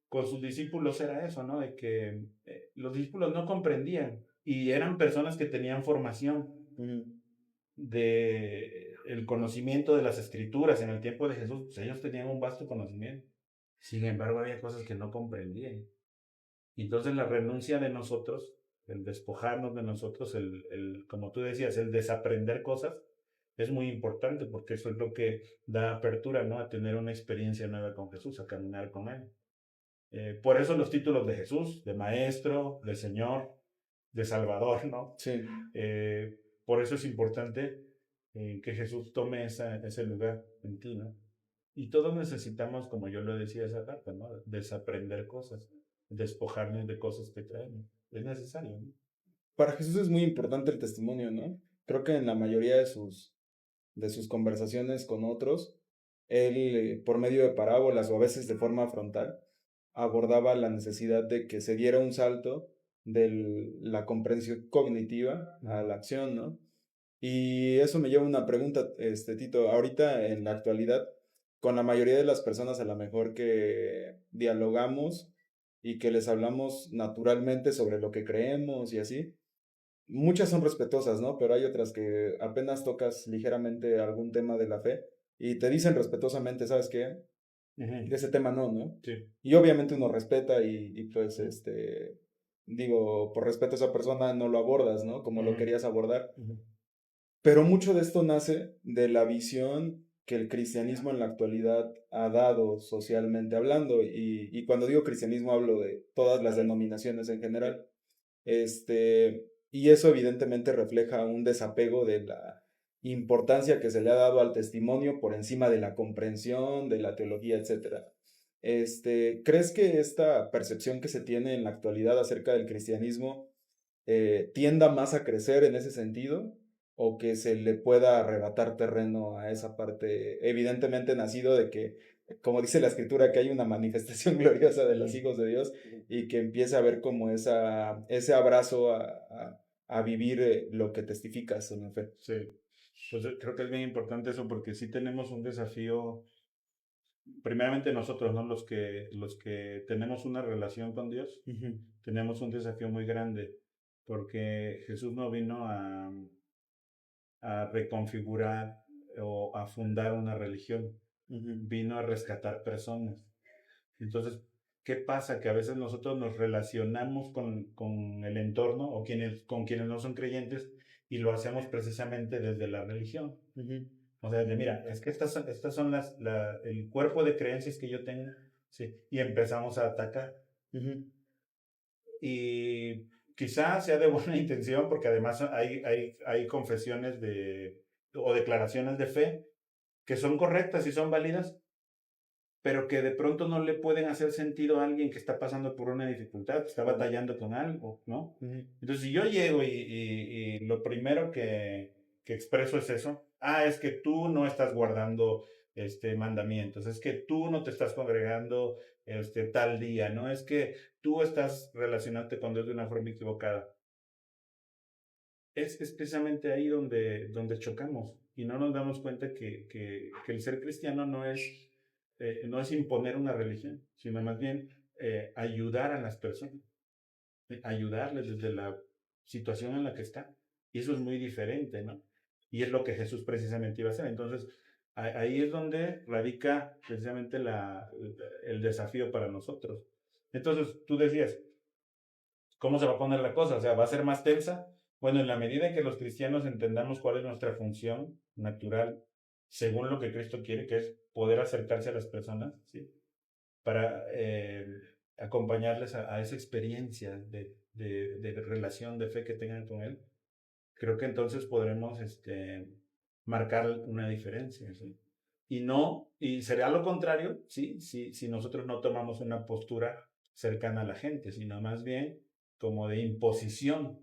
con sus discípulos era eso, ¿no? De que los discípulos no comprendían. Y eran personas que tenían formación de el conocimiento de las escrituras en el tiempo de Jesús, pues ellos tenían un vasto conocimiento. Sin embargo, había cosas que no comprendían. Y entonces la renuncia de nosotros, el despojarnos de nosotros, como tú decías, el desaprender cosas, es muy importante porque eso es lo que da apertura, ¿no?, a tener una experiencia nueva con Jesús, a caminar con Él. Por eso los títulos de Jesús, de Maestro, de Señor, de Salvador, ¿no? Sí. Por eso es importante que Jesús tome ese lugar en ti, ¿no? Y todos necesitamos, como yo lo decía esa carta, ¿no?, desaprender cosas, despojarnos de cosas que traemos. Es necesario, ¿no? Para Jesús es muy importante el testimonio, ¿no? Creo que en la mayoría de sus conversaciones con otros, él, por medio de parábolas o a veces de forma frontal, abordaba la necesidad de que se diera un salto de la comprensión cognitiva a la acción, ¿no? Y eso me lleva a una pregunta, Tito. Ahorita, en la actualidad, con la mayoría de las personas a lo mejor que dialogamos y que les hablamos naturalmente sobre lo que creemos y así, muchas son respetuosas, ¿no? Pero hay otras que apenas tocas ligeramente algún tema de la fe y te dicen respetuosamente, ¿sabes qué? De ese tema no. Sí. Y obviamente uno respeta y pues, digo, por respeto a esa persona no lo abordas, ¿no? Como lo querías abordar. Pero mucho de esto nace de la visión que el cristianismo en la actualidad ha dado socialmente hablando. Y cuando digo cristianismo hablo de todas las denominaciones en general. Y eso evidentemente refleja un desapego de la importancia que se le ha dado al testimonio por encima de la comprensión, de la teología, etc. ¿Crees que esta percepción que se tiene en la actualidad acerca del cristianismo tienda más a crecer en ese sentido? ¿O que se le pueda arrebatar terreno a esa parte, evidentemente nacido de que, como dice la escritura, que hay una manifestación gloriosa de los hijos de Dios y que empiece a haber como ese abrazo a vivir lo que testificas en la fe? Sí, pues creo que es bien importante eso porque sí tenemos un desafío, primeramente nosotros, ¿no? Los que tenemos una relación con Dios, tenemos un desafío muy grande porque Jesús no vino a reconfigurar o a fundar una religión, vino a rescatar personas. Entonces, ¿qué pasa? Que a veces nosotros nos relacionamos con el entorno o con quienes no son creyentes y lo hacemos precisamente desde la religión. O sea, mira, es que estas son el cuerpo de creencias que yo tengo, ¿sí? Y empezamos a atacar. Y quizás sea de buena intención, porque además hay confesiones o declaraciones de fe que son correctas y son válidas, pero que de pronto no le pueden hacer sentido a alguien que está pasando por una dificultad, que está batallando con algo, ¿no? Entonces, si yo llego y lo primero que expreso es eso, es que tú no estás guardando mandamientos, es que tú no te estás congregando tal día, ¿no? Es que tú estás relacionándote con Dios de una forma equivocada. Es precisamente ahí donde chocamos y no nos damos cuenta que el ser cristiano no es imponer una religión, sino más bien ayudar a las personas, ayudarles desde la situación en la que están. Y eso es muy diferente, ¿no? Y es lo que Jesús precisamente iba a hacer. Entonces, ahí es donde radica precisamente el desafío para nosotros. Entonces, tú decías, ¿cómo se va a poner la cosa? O sea, ¿va a ser más tensa? Bueno, en la medida en que los cristianos entendamos cuál es nuestra función natural según lo que Cristo quiere, que es poder acercarse a las personas, ¿sí? Para acompañarles a esa experiencia de relación, de fe que tengan con Él. Creo que entonces podremos marcar una diferencia, ¿sí? Y será lo contrario, ¿sí? Si nosotros no tomamos una postura cercana a la gente, sino más bien como de imposición,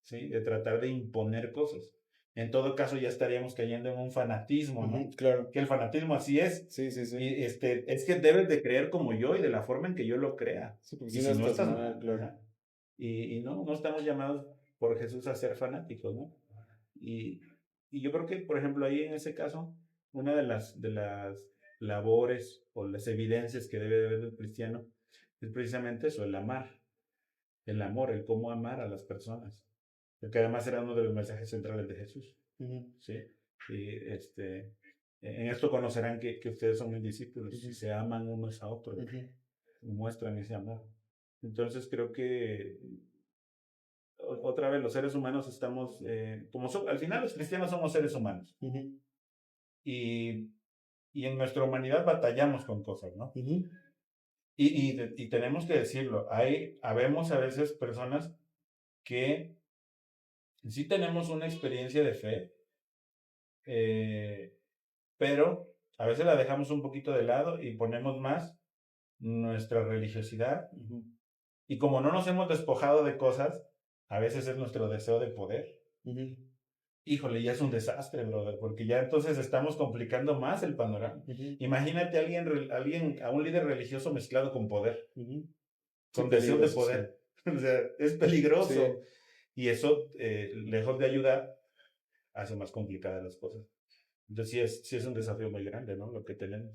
¿sí? De tratar de imponer cosas. En todo caso, ya estaríamos cayendo en un fanatismo, ¿no? Claro. Que el fanatismo así es. Sí, sí, sí. Y es que debes de creer como yo y de la forma en que yo lo crea. Sí, porque Y si no si no estás estás mal, mal, claro. ¿verdad? Y no estamos llamados por Jesús a ser fanáticos, ¿no? Y, y yo creo que, por ejemplo, ahí en ese caso, una de las labores o las evidencias que debe de haber el cristiano es precisamente eso, el amar, el amor, el cómo amar a las personas. Porque además era uno de los mensajes centrales de Jesús. ¿Sí? Y en esto conocerán que ustedes son mis discípulos, si se aman unos a otros, muestran ese amor. Entonces creo que otra vez los seres humanos estamos, al final los cristianos somos seres humanos. Y, y en nuestra humanidad batallamos con cosas, ¿no? Y tenemos que decirlo, habemos a veces personas que sí tenemos una experiencia de fe, pero a veces la dejamos un poquito de lado y ponemos más nuestra religiosidad. Y como no nos hemos despojado de cosas, a veces es nuestro deseo de poder. Híjole, ya es un desastre, brother, porque ya entonces estamos complicando más el panorama. Imagínate a un líder religioso mezclado con poder, con deseo de poder. Sí. O sea, es peligroso. Sí. Y eso, lejos de ayudar, hace más complicadas las cosas. Entonces sí es un desafío muy grande, ¿no? Lo que tenemos.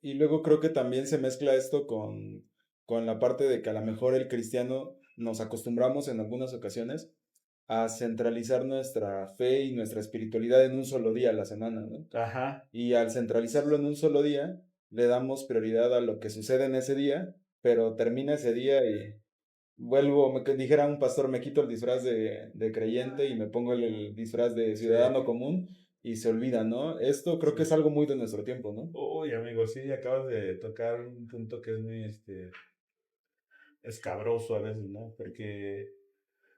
Y luego creo que también se mezcla esto con la parte de que a lo mejor el cristiano nos acostumbramos en algunas ocasiones a centralizar nuestra fe y nuestra espiritualidad en un solo día a la semana, ¿no? Ajá. Y al centralizarlo en un solo día, le damos prioridad a lo que sucede en ese día, pero termina ese día y dijera un pastor, me quito el disfraz de creyente y me pongo el disfraz de ciudadano común y se olvida, ¿no? Esto creo que es algo muy de nuestro tiempo, ¿no? Uy, amigo, sí, acabas de tocar un punto que es muy escabroso a veces, ¿no? Porque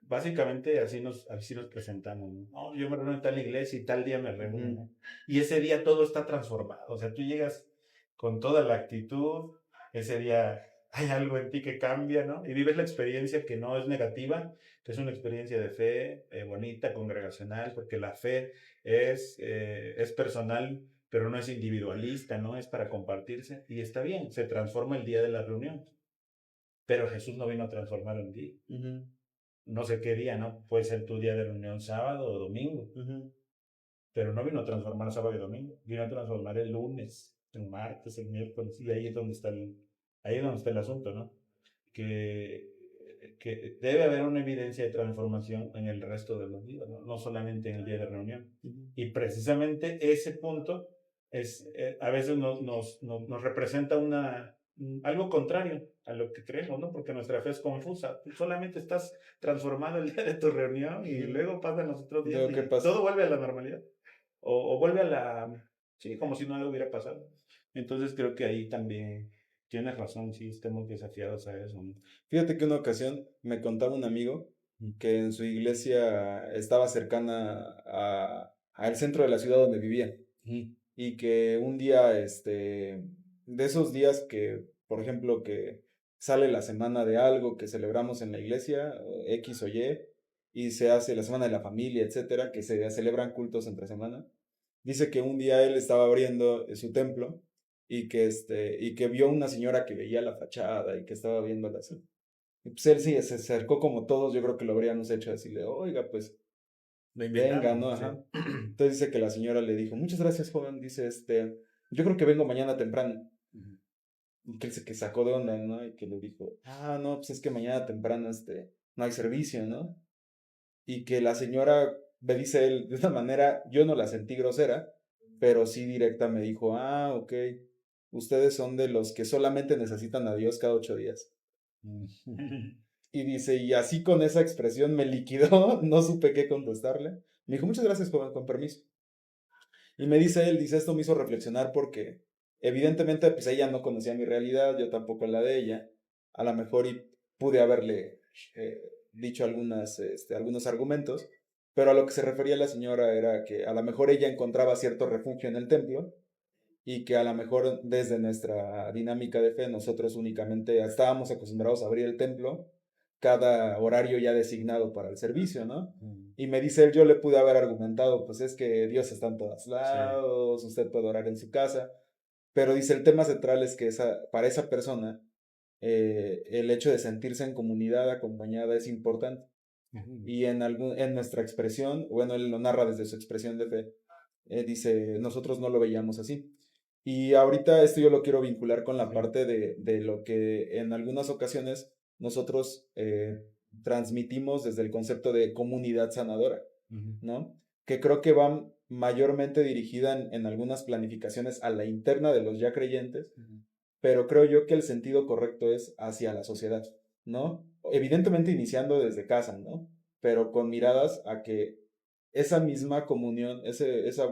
básicamente así nos presentamos, ¿no? Oh, yo me reúno en tal iglesia y tal día me reúno, ¿no? Y ese día todo está transformado, o sea, tú llegas con toda la actitud, ese día hay algo en ti que cambia, ¿no? Y vives la experiencia que no es negativa, que es una experiencia de fe bonita, congregacional, porque la fe es personal, pero no es individualista, ¿no? Es para compartirse y está bien, se transforma el día de la reunión. Pero Jesús no vino a transformar un día. No sé qué día, ¿no? Puede ser tu día de reunión sábado o domingo. Pero no vino a transformar sábado y domingo. Vino a transformar el lunes, el martes, el miércoles. Y ahí es donde está el asunto, ¿no? Que debe haber una evidencia de transformación en el resto de los días, ¿no? No solamente en el día de reunión. Y precisamente ese punto a veces nos representa algo contrario a lo que creemos, ¿no? Porque nuestra fe es confusa. Tú solamente estás transformado el día de tu reunión y luego pasan los otros días y todo vuelve a la normalidad. O vuelve sí, como si nada hubiera pasado. Entonces creo que ahí también tienes razón, sí, estamos desafiados a eso, ¿no? Fíjate que una ocasión me contaba un amigo que en su iglesia estaba cercana al centro de la ciudad donde vivía. Y que un día, de esos días que, por ejemplo, que sale la semana de algo que celebramos en la iglesia, X o y se hace la semana de la familia, etcétera, que se celebran cultos entre semana. Dice que un día él estaba abriendo su templo y que vio una señora que veía la fachada y que estaba viendo la... Y pues él sí se acercó como todos, yo creo que lo habríamos hecho, decirle, oiga, pues venga, ¿no? Ajá. Sí. Entonces dice que la señora le dijo, muchas gracias, joven. Dice, yo creo que vengo mañana temprano. Y que él se que sacó de onda, ¿no? Y que le dijo, no, pues es que mañana temprano, no hay servicio, ¿no? Y que la señora, me dice él, de una manera, yo no la sentí grosera, pero sí directa me dijo, ok, ustedes son de los que solamente necesitan a Dios cada 8 días. Y dice, y así con esa expresión me liquidó, no supe qué contestarle. Me dijo, muchas gracias, joven, con permiso. Y me dice él, dice, esto me hizo reflexionar porque evidentemente pues ella no conocía mi realidad, yo tampoco la de ella. A lo mejor y pude haberle dicho algunos argumentos, pero a lo que se refería la señora era que a lo mejor ella encontraba cierto refugio en el templo y que a lo mejor desde nuestra dinámica de fe nosotros únicamente estábamos acostumbrados a abrir el templo cada horario ya designado para el servicio, ¿no? Y me dice él, yo le pude haber argumentado, pues es que Dios está en todos Sí, lados, usted puede orar en su casa, pero dice, el tema central es que para esa persona el hecho de sentirse en comunidad acompañada es importante. ujú, Y en nuestra expresión, bueno, él lo narra desde su expresión de fe, dice, nosotros no lo veíamos así. Y ahorita esto yo lo quiero vincular con la sí, parte de lo que en algunas ocasiones nosotros transmitimos desde el concepto de comunidad sanadora, ujú, ¿no? Que creo que va mayormente dirigida en algunas planificaciones a la interna de los ya creyentes, ujú. pero creo yo que el sentido correcto es hacia la sociedad, ¿no? Evidentemente iniciando desde casa, ¿no? Pero con miradas a que esa misma comunión, esa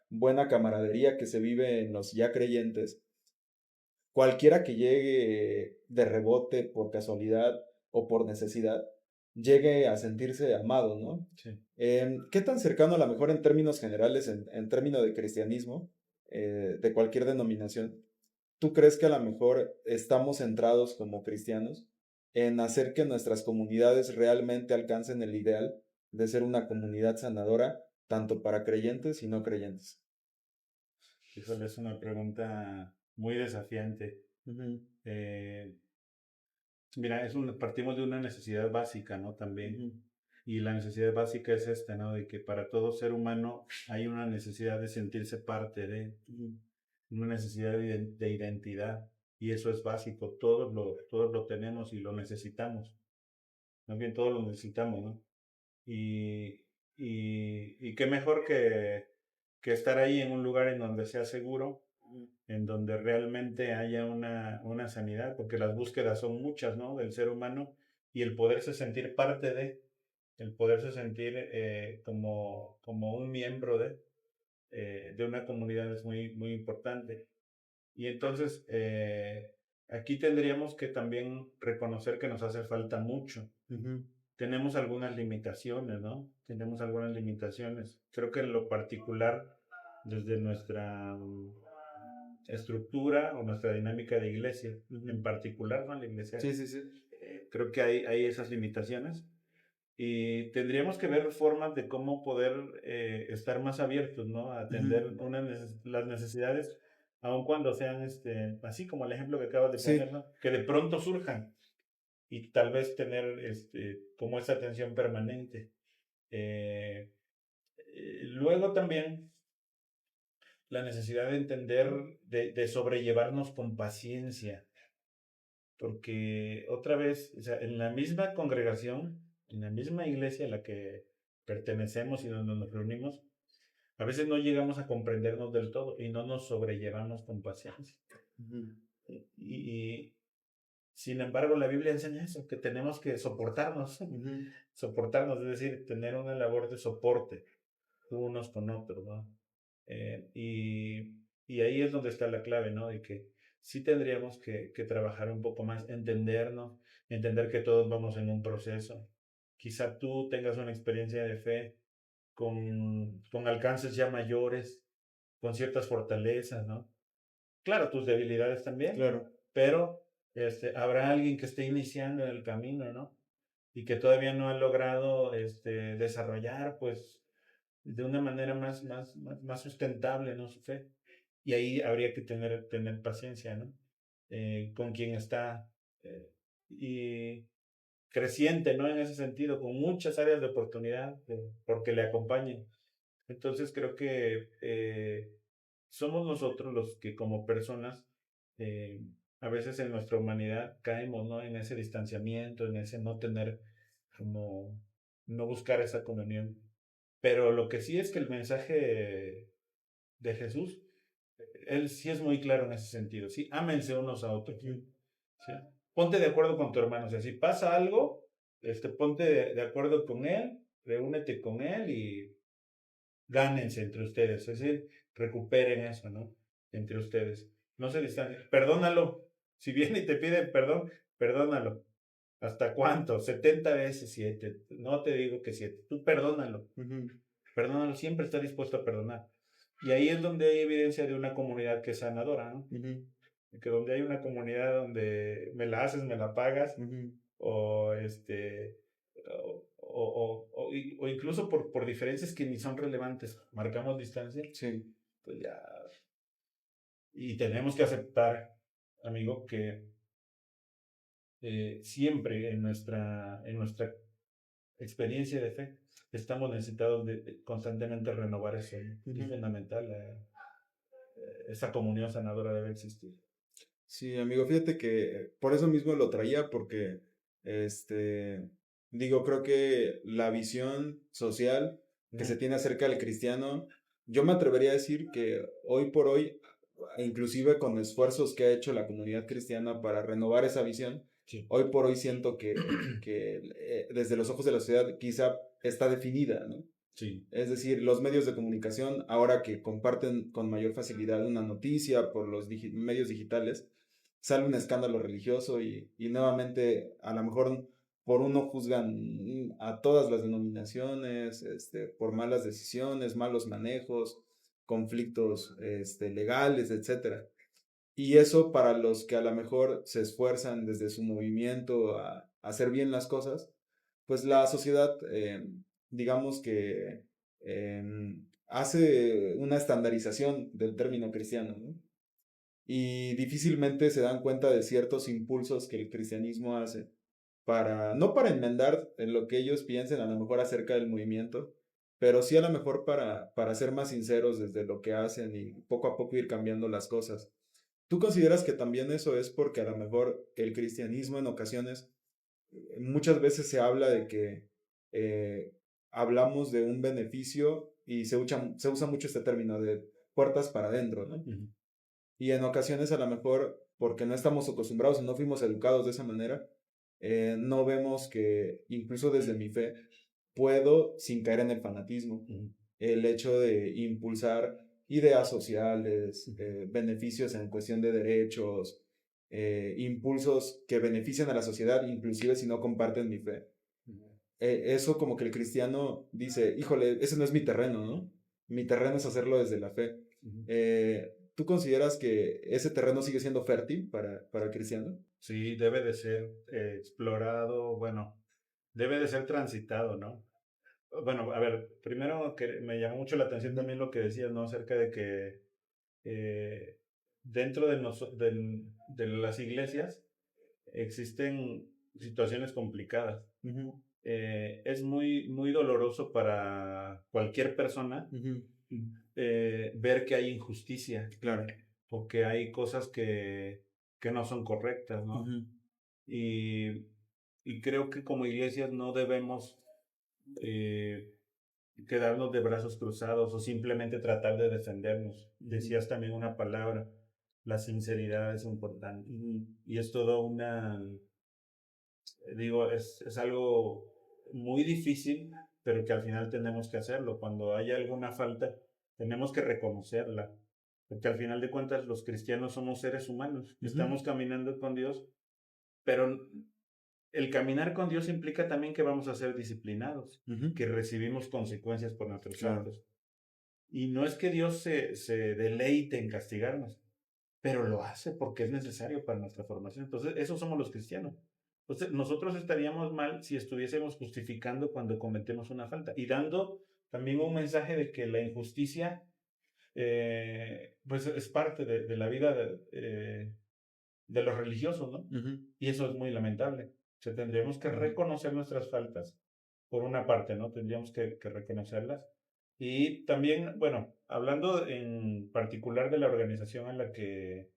buena camaradería que se vive en los ya creyentes, cualquiera que llegue de rebote por casualidad o por necesidad, llegue a sentirse amado, ¿no? Sí. ¿Qué tan cercano a lo mejor en términos generales, en términos de cristianismo, de cualquier denominación, tú crees que a lo mejor estamos centrados como cristianos en hacer que nuestras comunidades realmente alcancen el ideal de ser una comunidad sanadora, tanto para creyentes y no creyentes? Híjole, es una pregunta muy desafiante. Ujú, Eh, Mira, partimos de una necesidad básica, ¿no? También. ujú, Y la necesidad básica es esta, ¿no? De que para todo ser humano hay una necesidad de sentirse parte de, ujú, una necesidad de identidad. Y eso es básico. Todos lo tenemos y lo necesitamos. Más bien, todos lo necesitamos, ¿no? Y, y qué mejor que estar ahí en un lugar en donde sea seguro, en donde realmente haya una sanidad, porque las búsquedas son muchas, ¿no? Del ser humano y el poderse sentir parte el poderse sentir como un miembro de una comunidad es muy, muy importante. Y entonces aquí tendríamos que también reconocer que nos hace falta mucho. ujú, Tenemos algunas limitaciones, ¿no? Tenemos algunas limitaciones. Creo que en lo particular, desde nuestra estructura o nuestra dinámica de iglesia, en ujú. particular, ¿no? La iglesia, Sí, sí, sí. creo que hay esas limitaciones y tendríamos que ver formas de cómo poder estar más abiertos, ¿no? A Ujú. atender las necesidades, aun cuando sean, así como el ejemplo que acabas de poner, Sí. ¿no? Que de pronto surjan y tal vez tener como esa atención permanente. Eh, Luego también la necesidad de entender, de sobrellevarnos con paciencia, porque otra vez, o sea, en la misma congregación, en la misma iglesia a la que pertenecemos y donde nos reunimos, a veces no llegamos a comprendernos del todo y no nos sobrellevamos con paciencia. Ujú, Y sin embargo, la Biblia enseña eso, que tenemos que soportarnos, ujú, soportarnos, es decir, tener una labor de soporte unos con otros, ¿no? Y ahí es donde está la clave, ¿no? De que sí tendríamos que trabajar un poco más, entendernos, entender que todos vamos en un proceso. Quizá tú tengas una experiencia de fe con alcances ya mayores, con ciertas fortalezas, ¿no? Claro, tus debilidades también, claro. pero habrá alguien que esté iniciando en el camino, ¿no? Y que todavía no ha logrado desarrollar, pues, de una manera más sustentable, ¿no? Su fe. Y ahí habría que tener paciencia, ¿no? Con quien está y creciente, ¿no? En ese sentido, con muchas áreas de oportunidad, porque le acompañen. Entonces creo que somos nosotros los que como personas, eh, a veces en nuestra humanidad caemos, ¿no? En ese distanciamiento, en ese no tener como, no buscar esa comunión. Pero lo que sí es que el mensaje de Jesús, él sí es muy claro en ese sentido, ¿sí? Ámense unos a otros, Ujú, ¿sí? Ponte de acuerdo con tu hermano, o sea, si pasa algo, ponte de acuerdo con él, reúnete con él gánense entre ustedes, es decir, recuperen eso, ¿no? Entre ustedes. No se distancien. Perdónalo. Si viene y te pide perdón, perdónalo. ¿Hasta cuánto? 70 veces 7. No te digo que 7. Tú perdónalo. Ujú, Perdónalo. Siempre está dispuesto a perdonar. Y ahí es donde hay evidencia de una comunidad que es sanadora, ¿no? ujú, Que donde hay una comunidad donde me la haces, me la pagas, ujú. o o incluso por diferencias que ni son relevantes, marcamos distancia, Sí. pues ya. Y tenemos que aceptar, amigo, que siempre en nuestra experiencia de fe estamos necesitados de constantemente renovar eso, ¿no? Es Ujú. fundamental, esa comunión sanadora debe existir. Sí, amigo, fíjate que por eso mismo lo traía, porque, este, digo, creo que la visión social que se Ujú. tiene acerca del cristiano, yo me atrevería a decir que hoy por hoy, inclusive con esfuerzos que ha hecho la comunidad cristiana para renovar esa visión, Sí. hoy por hoy siento que desde los ojos de la sociedad quizá está definida, ¿no? Sí. Es decir, los medios de comunicación, ahora que comparten con mayor facilidad una noticia por los medios digitales, sale un escándalo religioso y nuevamente a lo mejor por uno juzgan a todas las denominaciones, por malas decisiones, malos manejos, conflictos legales, etcétera. Y eso para los que a lo mejor se esfuerzan desde su movimiento a hacer bien las cosas, pues la sociedad, digamos que hace una estandarización del término cristiano, ¿no? Y difícilmente se dan cuenta de ciertos impulsos que el cristianismo hace para, no para enmendar en lo que ellos piensen a lo mejor acerca del movimiento, pero sí a lo mejor para ser más sinceros desde lo que hacen y poco a poco ir cambiando las cosas. ¿Tú consideras que también eso es porque a lo mejor el cristianismo en ocasiones, muchas veces se habla de que eh, hablamos de un beneficio y se usa mucho este término de puertas para adentro, ¿no? Ujú. Y en ocasiones a lo mejor, porque no estamos acostumbrados, no fuimos educados de esa manera, no vemos que incluso desde mi fe puedo, sin caer en el fanatismo, Ujú. el hecho de impulsar ideas sociales, Ujú. beneficios en cuestión de derechos, impulsos que benefician a la sociedad, inclusive si no comparten mi fe. Eso como que el cristiano dice, híjole, ese no es mi terreno, ¿no? Mi terreno es hacerlo desde la fe. Ujú. ¿Tú consideras que ese terreno sigue siendo fértil para el cristiano? Sí, debe de ser explorado, bueno, debe de ser transitado, ¿no? Bueno, a ver, primero que me llamó mucho la atención Ujú, también lo que decías, ¿no? Acerca de que eh, dentro de las iglesias existen situaciones complicadas. ujú, Es muy doloroso para cualquier persona ujú, ver que hay injusticia claro. o que hay cosas que no son correctas, ¿no? Ujú, Y, y creo que como iglesias no debemos eh, quedarnos de brazos cruzados o simplemente tratar de defendernos. ujú, Decías también una palabra, la sinceridad es importante. ujú, Y es todo digo, es algo muy difícil, pero que al final tenemos que hacerlo. Cuando haya alguna falta, tenemos que reconocerla. Porque al final de cuentas los cristianos somos seres humanos, ujú, estamos caminando con Dios, pero el caminar con Dios implica también que vamos a ser disciplinados, ujú, que recibimos consecuencias por nuestros claro. actos. Y no es que Dios se deleite en castigarnos, pero lo hace porque es necesario para nuestra formación. Entonces, esos somos los cristianos. Entonces, nosotros estaríamos mal si estuviésemos justificando cuando cometemos una falta y dando también un mensaje de que la injusticia pues es parte de la vida de los religiosos, ¿no? Ujú, Y eso es muy lamentable. O sea, tendríamos que ujú, reconocer nuestras faltas, por una parte, ¿no? Tendríamos que reconocerlas. Y también, bueno, hablando en particular de la organización en la que,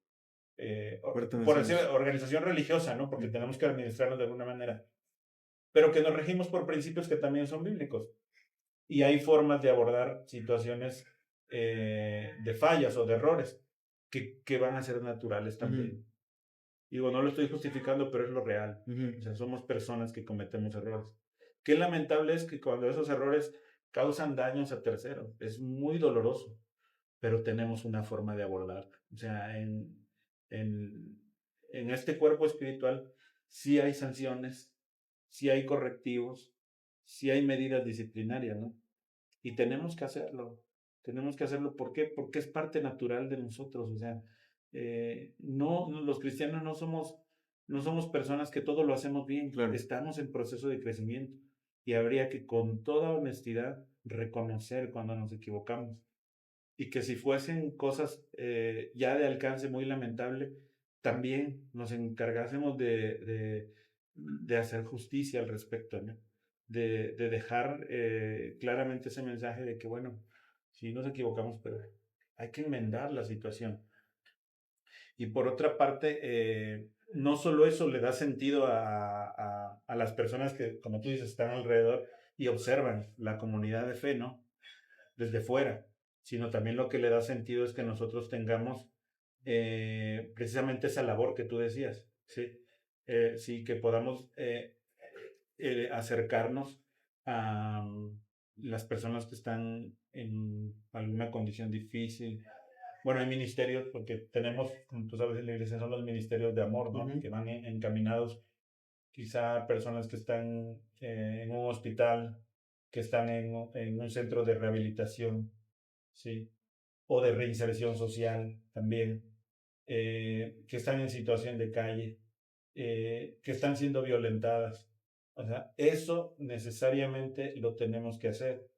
por decir, pertenecemos. organización religiosa, ¿no? Porque Ujú, tenemos que administrarnos de alguna manera, pero que nos regimos por principios que también son bíblicos. Y hay formas de abordar situaciones de fallas o de errores que van a ser naturales ujú, también. Digo, no lo estoy justificando, pero es lo real. ujú, O sea, somos personas que cometemos errores. Qué lamentable es que cuando esos errores causan daños a terceros. Es muy doloroso, pero tenemos una forma de abordar. O sea, en, en este cuerpo espiritual sí hay sanciones, sí hay correctivos, sí hay medidas disciplinarias, ¿no? Y tenemos que hacerlo. Tenemos que hacerlo. ¿Por qué? Porque es parte natural de nosotros. O sea, los cristianos no somos personas que todo lo hacemos bien. Claro. Estamos en proceso de crecimiento. Y habría que con toda honestidad reconocer cuando nos equivocamos. Y que si fuesen cosas ya de alcance muy lamentable, también nos encargásemos de hacer justicia al respecto, ¿no? De dejar claramente ese mensaje de que, bueno, sí nos equivocamos, pero hay que enmendar la situación. Y por otra parte, no solo eso le da sentido a las personas que, como tú dices, están alrededor y observan la comunidad de fe, ¿no? Desde fuera, sino también lo que le da sentido es que nosotros tengamos precisamente esa labor que tú decías, ¿sí? Sí, que podamos acercarnos a las personas que están en alguna condición difícil. Bueno, hay ministerios, porque tenemos, como tú sabes, en la iglesia son los ministerios de amor, ¿no? Que van encaminados quizá a personas que están en un hospital, que están en un centro de rehabilitación, ¿sí? O de reinserción social también, que están en situación de calle, que están siendo violentadas. O sea, eso necesariamente lo tenemos que hacer.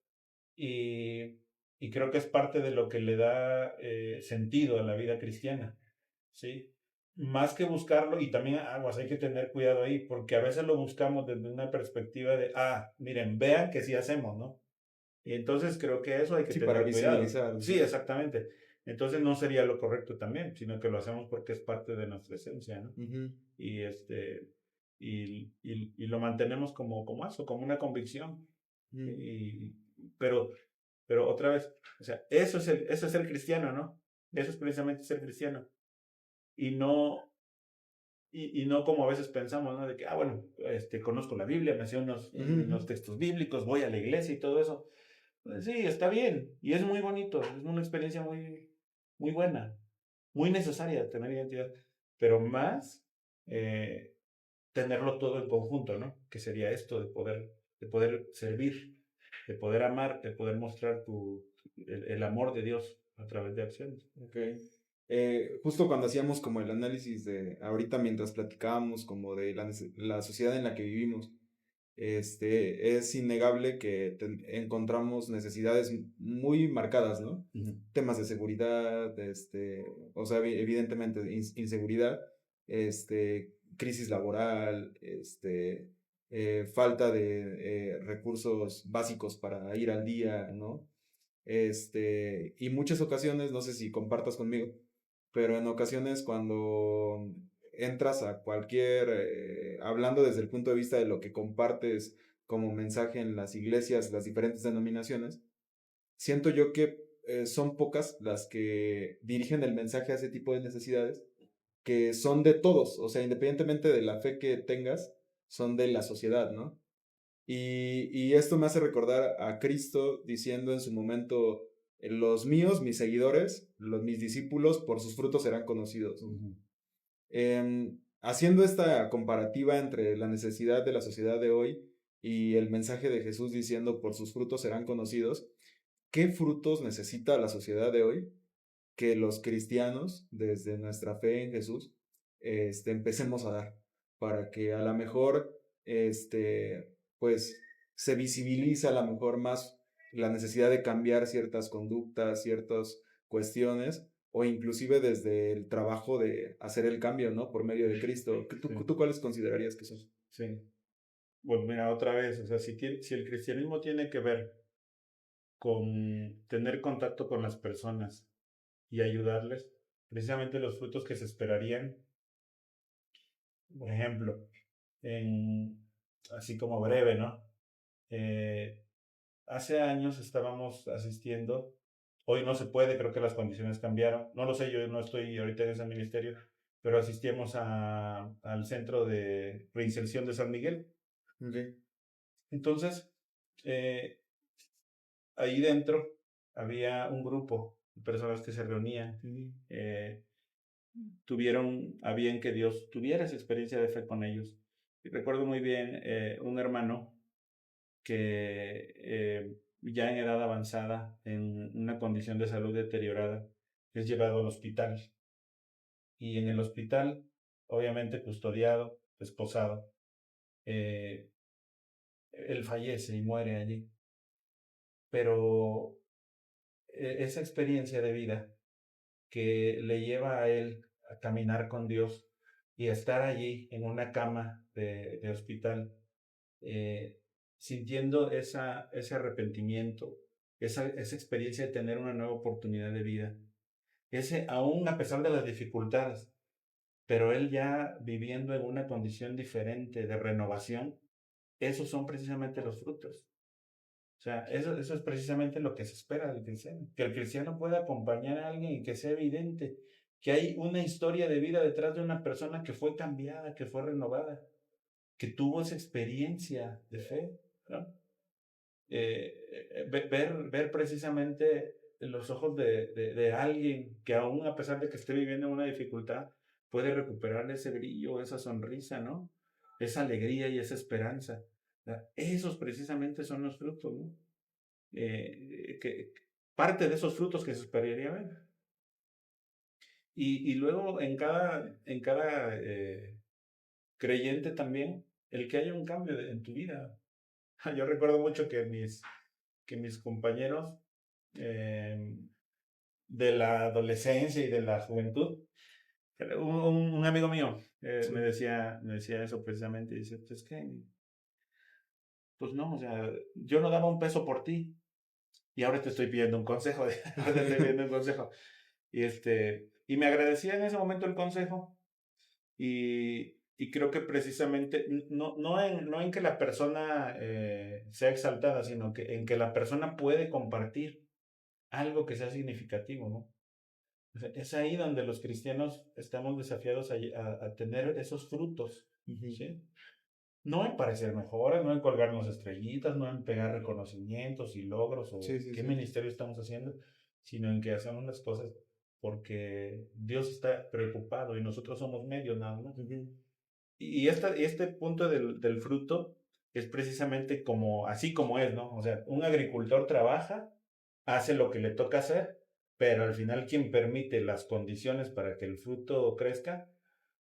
Y, y creo que es parte de lo que le da sentido a la vida cristiana, ¿sí? Más que buscarlo, y también aguas, hay que tener cuidado ahí, porque a veces lo buscamos desde una perspectiva de, miren, vean que sí hacemos, ¿no? Y entonces creo que eso hay que Sí, para tener cuidado. visibilizar. Sí, exactamente. Entonces no sería lo correcto también, sino que lo hacemos porque es parte de nuestra esencia, ¿no? Ujú. Y y lo mantenemos como eso, como una convicción. Y, pero, pero otra vez, o sea, eso es ser cristiano, ¿no? Eso es precisamente ser cristiano. Y no, y no como a veces pensamos, ¿no? De que, bueno, conozco la Biblia, me sé unos textos bíblicos, voy a la iglesia y todo eso. Pues sí, está bien. Y es muy bonito. Es una experiencia muy buena. Muy necesaria tener identidad. Pero más tenerlo todo en conjunto, ¿no? Que sería esto de poder servir, de poder amar, de poder mostrar el amor de Dios a través de acciones. Ok. Justo cuando hacíamos como el análisis de ahorita mientras platicábamos como de la sociedad en la que vivimos, es innegable que encontramos necesidades muy marcadas, ¿no? Temas de seguridad, o sea, evidentemente inseguridad, crisis laboral, falta de recursos básicos para ir al día, ¿no? Y muchas ocasiones, no sé si compartas conmigo, pero en ocasiones cuando entras a cualquier, hablando desde el punto de vista de lo que compartes como mensaje en las iglesias, las diferentes denominaciones, siento yo que son pocas las que dirigen el mensaje a ese tipo de necesidades, que son de todos, o sea, independientemente de la fe que tengas, son de la sociedad, ¿no? Y esto me hace recordar a Cristo diciendo en su momento, los míos, mis seguidores, mis discípulos, por sus frutos serán conocidos. Haciendo esta comparativa entre la necesidad de la sociedad de hoy y el mensaje de Jesús diciendo, por sus frutos serán conocidos, ¿qué frutos necesita la sociedad de hoy que los cristianos, desde nuestra fe en Jesús, empecemos a dar? Para que a lo mejor, pues, se visibiliza a lo mejor más la necesidad de cambiar ciertas conductas, ciertas cuestiones, o inclusive desde el trabajo de hacer el cambio, ¿no? Por medio de Cristo. ¿Tú cuáles considerarías que son? Sí. Pues mira, otra vez, o sea, si el cristianismo tiene que ver con tener contacto con las personas y ayudarles, precisamente los frutos que se esperarían, por ejemplo, así como breve, ¿no? Hace años estábamos asistiendo, hoy no se puede, creo que las condiciones cambiaron, no lo sé, yo no estoy ahorita en ese ministerio, pero asistíamos al centro de reinserción de San Miguel. Okay. Entonces, eh, ahí dentro había un grupo de personas que se reunían, tuvieron a bien que Dios tuviera esa experiencia de fe con ellos. Y recuerdo muy bien un hermano que ya en edad avanzada, en una condición de salud deteriorada, es llevado al hospital. Y en el hospital, obviamente custodiado, esposado, eh, él fallece y muere allí. Pero esa experiencia de vida que le lleva a él a caminar con Dios y a estar allí en una cama de hospital, eh, sintiendo ese arrepentimiento, esa experiencia de tener una nueva oportunidad de vida, aún a pesar de las dificultades, pero él ya viviendo en una condición diferente de renovación, esos son precisamente los frutos. O sea, eso es precisamente lo que se espera del cristiano, que el cristiano pueda acompañar a alguien y que sea evidente que hay una historia de vida detrás de una persona que fue cambiada, que fue renovada, que tuvo esa experiencia de fe, ¿no? Ver precisamente los ojos de alguien que aún a pesar de que esté viviendo una dificultad, puede recuperar ese brillo, esa sonrisa, ¿no? Esa alegría y esa esperanza. Esos precisamente son los frutos, ¿no? Que parte de esos frutos que se esperaría ver. Y luego en cada creyente también, el que haya un cambio en tu vida. Yo recuerdo mucho que mis compañeros eh, de la adolescencia y de la juventud, un amigo mío me decía eso precisamente, dice, pues que, pues no, o sea, yo no daba un peso por ti y ahora te estoy pidiendo un consejo, ahora te estoy pidiendo un consejo. Y me agradecía en ese momento el consejo y creo que precisamente, no en que la persona sea exaltada, sino que en que la persona puede compartir algo que sea significativo, ¿no? O sea, es ahí donde los cristianos estamos desafiados a tener esos frutos, ¿sí? No en parecer mejores, no en colgarnos estrellitas, no en pegar reconocimientos y logros o Sí, sí, qué sí. ministerio estamos haciendo, sino en que hacemos las cosas porque Dios está preocupado y nosotros somos medios nada más. Y este punto del fruto es precisamente como, así como es, ¿no? O sea, un agricultor trabaja, hace lo que le toca hacer, pero al final quien permite las condiciones para que el fruto crezca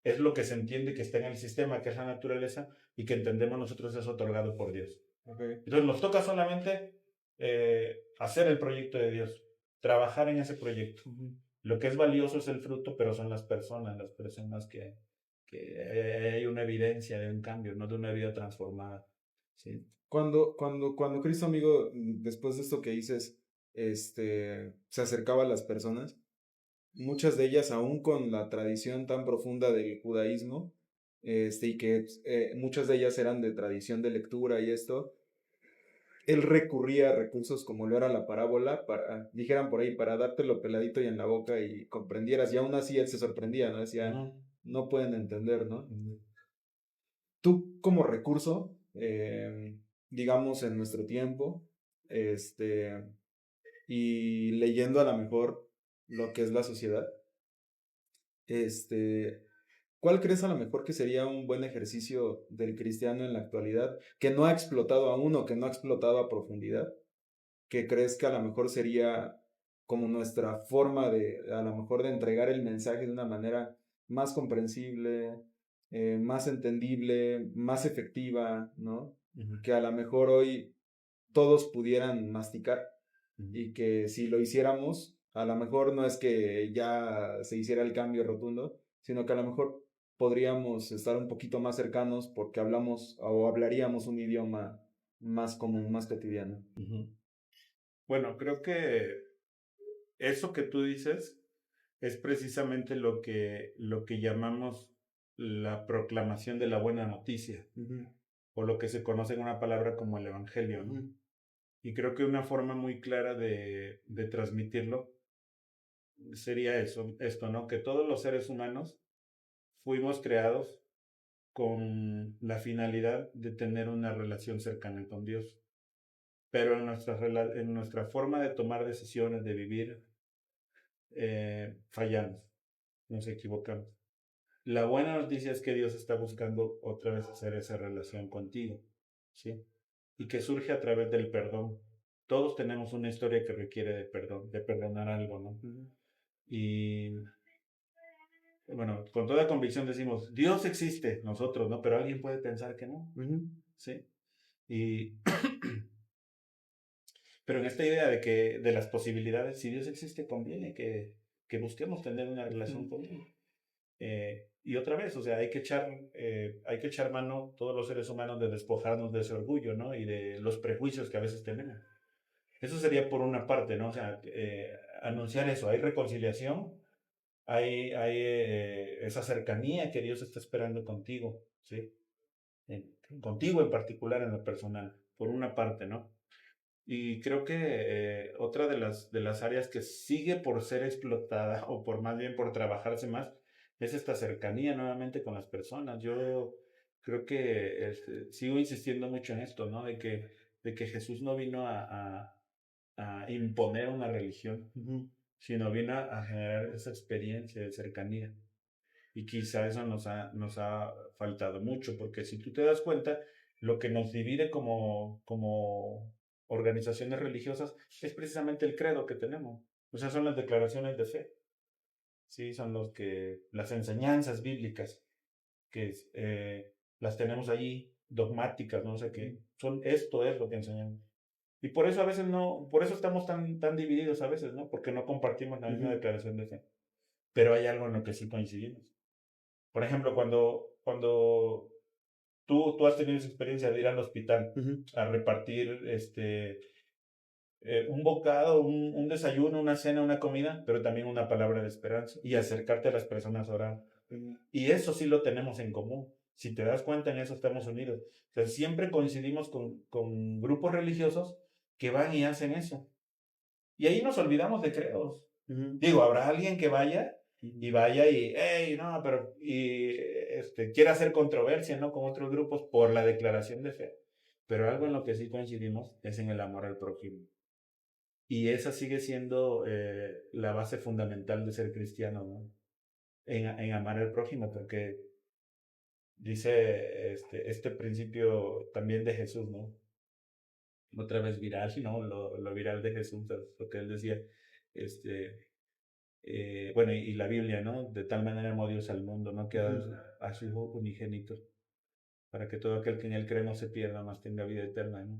es lo que se entiende que está en el sistema, que es la naturaleza, y que entendemos nosotros es otorgado por Dios. Okay. Entonces nos toca solamente hacer el proyecto de Dios, trabajar en ese proyecto. Lo que es valioso es el fruto, pero son las personas que hay una evidencia de un cambio, no de una vida transformada. ¿Sí? Cuando Cristo, amigo, después de esto que dices, se acercaba a las personas, muchas de ellas aún con la tradición tan profunda del judaísmo, y que muchas de ellas eran de tradición de lectura y esto, él recurría a recursos como lo era la parábola, dijeran por ahí, para dártelo peladito y en la boca y comprendieras, y aún así él se sorprendía, ¿no? Decía, Uh-huh. no pueden entender, ¿no? Tú como recurso, digamos en nuestro tiempo, y leyendo a lo mejor lo que es la sociedad, este, ¿cuál crees a lo mejor que sería un buen ejercicio del cristiano en la actualidad que no ha explotado aún o que no ha explotado a profundidad? ¿Que crees que a lo mejor sería como nuestra forma a lo mejor de entregar el mensaje de una manera más comprensible, más entendible, más efectiva, ¿no? Uh-huh. Que a lo mejor hoy todos pudieran masticar y que si lo hiciéramos, a lo mejor no es que ya se hiciera el cambio rotundo, sino que a lo mejor podríamos estar un poquito más cercanos porque hablamos o hablaríamos un idioma más común, más cotidiano. Uh-huh. Bueno, creo que eso que tú dices es precisamente lo que llamamos la proclamación de la buena noticia, o lo que se conoce en una palabra como el evangelio, ¿no? Y creo que una forma muy clara de transmitirlo sería esto, ¿no? Que todos los seres humanos fuimos creados con la finalidad de tener una relación cercana con Dios. pero en nuestra forma de tomar decisiones, de vivir, fallamos, nos equivocamos. La buena noticia es que Dios está buscando otra vez hacer esa relación contigo, ¿sí? Y que surge a través del perdón. Todos tenemos una historia que requiere de perdón, de perdonar algo, ¿no? Y bueno, con toda convicción decimos, Dios existe, nosotros, ¿no? Pero alguien puede pensar que no, ¿sí? Y, pero en esta idea de las posibilidades, si Dios existe, conviene que busquemos tener una relación con Él. Y otra vez, o sea, hay que echar mano todos los seres humanos de despojarnos de ese orgullo, ¿no? Y de los prejuicios que a veces tenemos. Eso sería por una parte, ¿no? O sea, anunciar eso, hay reconciliación, hay esa cercanía que Dios está esperando contigo, ¿sí? Contigo en particular, en lo personal, por una parte, ¿no? Y creo que otra de las áreas que sigue por ser explotada, o por más bien por trabajarse más, es esta cercanía nuevamente con las personas. Yo creo que sigo insistiendo mucho en esto, ¿no? De que Jesús no vino a imponer una religión, sino vino a generar esa experiencia de cercanía. Y quizá eso nos ha faltado mucho, porque si tú te das cuenta, lo que nos divide como organizaciones religiosas es precisamente el credo que tenemos. O sea, son las declaraciones de fe. Sí, son las enseñanzas bíblicas que las tenemos allí, dogmáticas, no sé qué. Esto es lo que enseñamos. Y por eso a veces no, por eso estamos tan divididos a veces, ¿no? Porque no compartimos la misma declaración de fe. Pero hay algo en lo que sí coincidimos. Por ejemplo, cuando tú has tenido esa experiencia de ir al hospital a repartir un bocado, un desayuno, una cena, una comida, pero también una palabra de esperanza y acercarte a las personas a orar. Y eso sí lo tenemos en común. Si te das cuenta, en eso estamos unidos. O sea, siempre coincidimos con grupos religiosos que van y hacen eso. Y ahí nos olvidamos de credos. Digo, habrá alguien que vaya y, hey, no, pero, quiere hacer controversia, ¿no? Con otros grupos por la declaración de fe. Pero algo en lo que sí coincidimos es en el amor al prójimo. Y esa sigue siendo la base fundamental de ser cristiano, ¿no? En amar al prójimo, porque dice este principio también de Jesús, ¿no? Otra vez viral, ¿no? Lo viral de Jesús, lo que él decía, bueno, y la Biblia, ¿no? De tal manera amó Dios al mundo, ¿no? Que a su Hijo unigénito, para que todo aquel que en él cree no se pierda, mas tenga vida eterna, ¿no?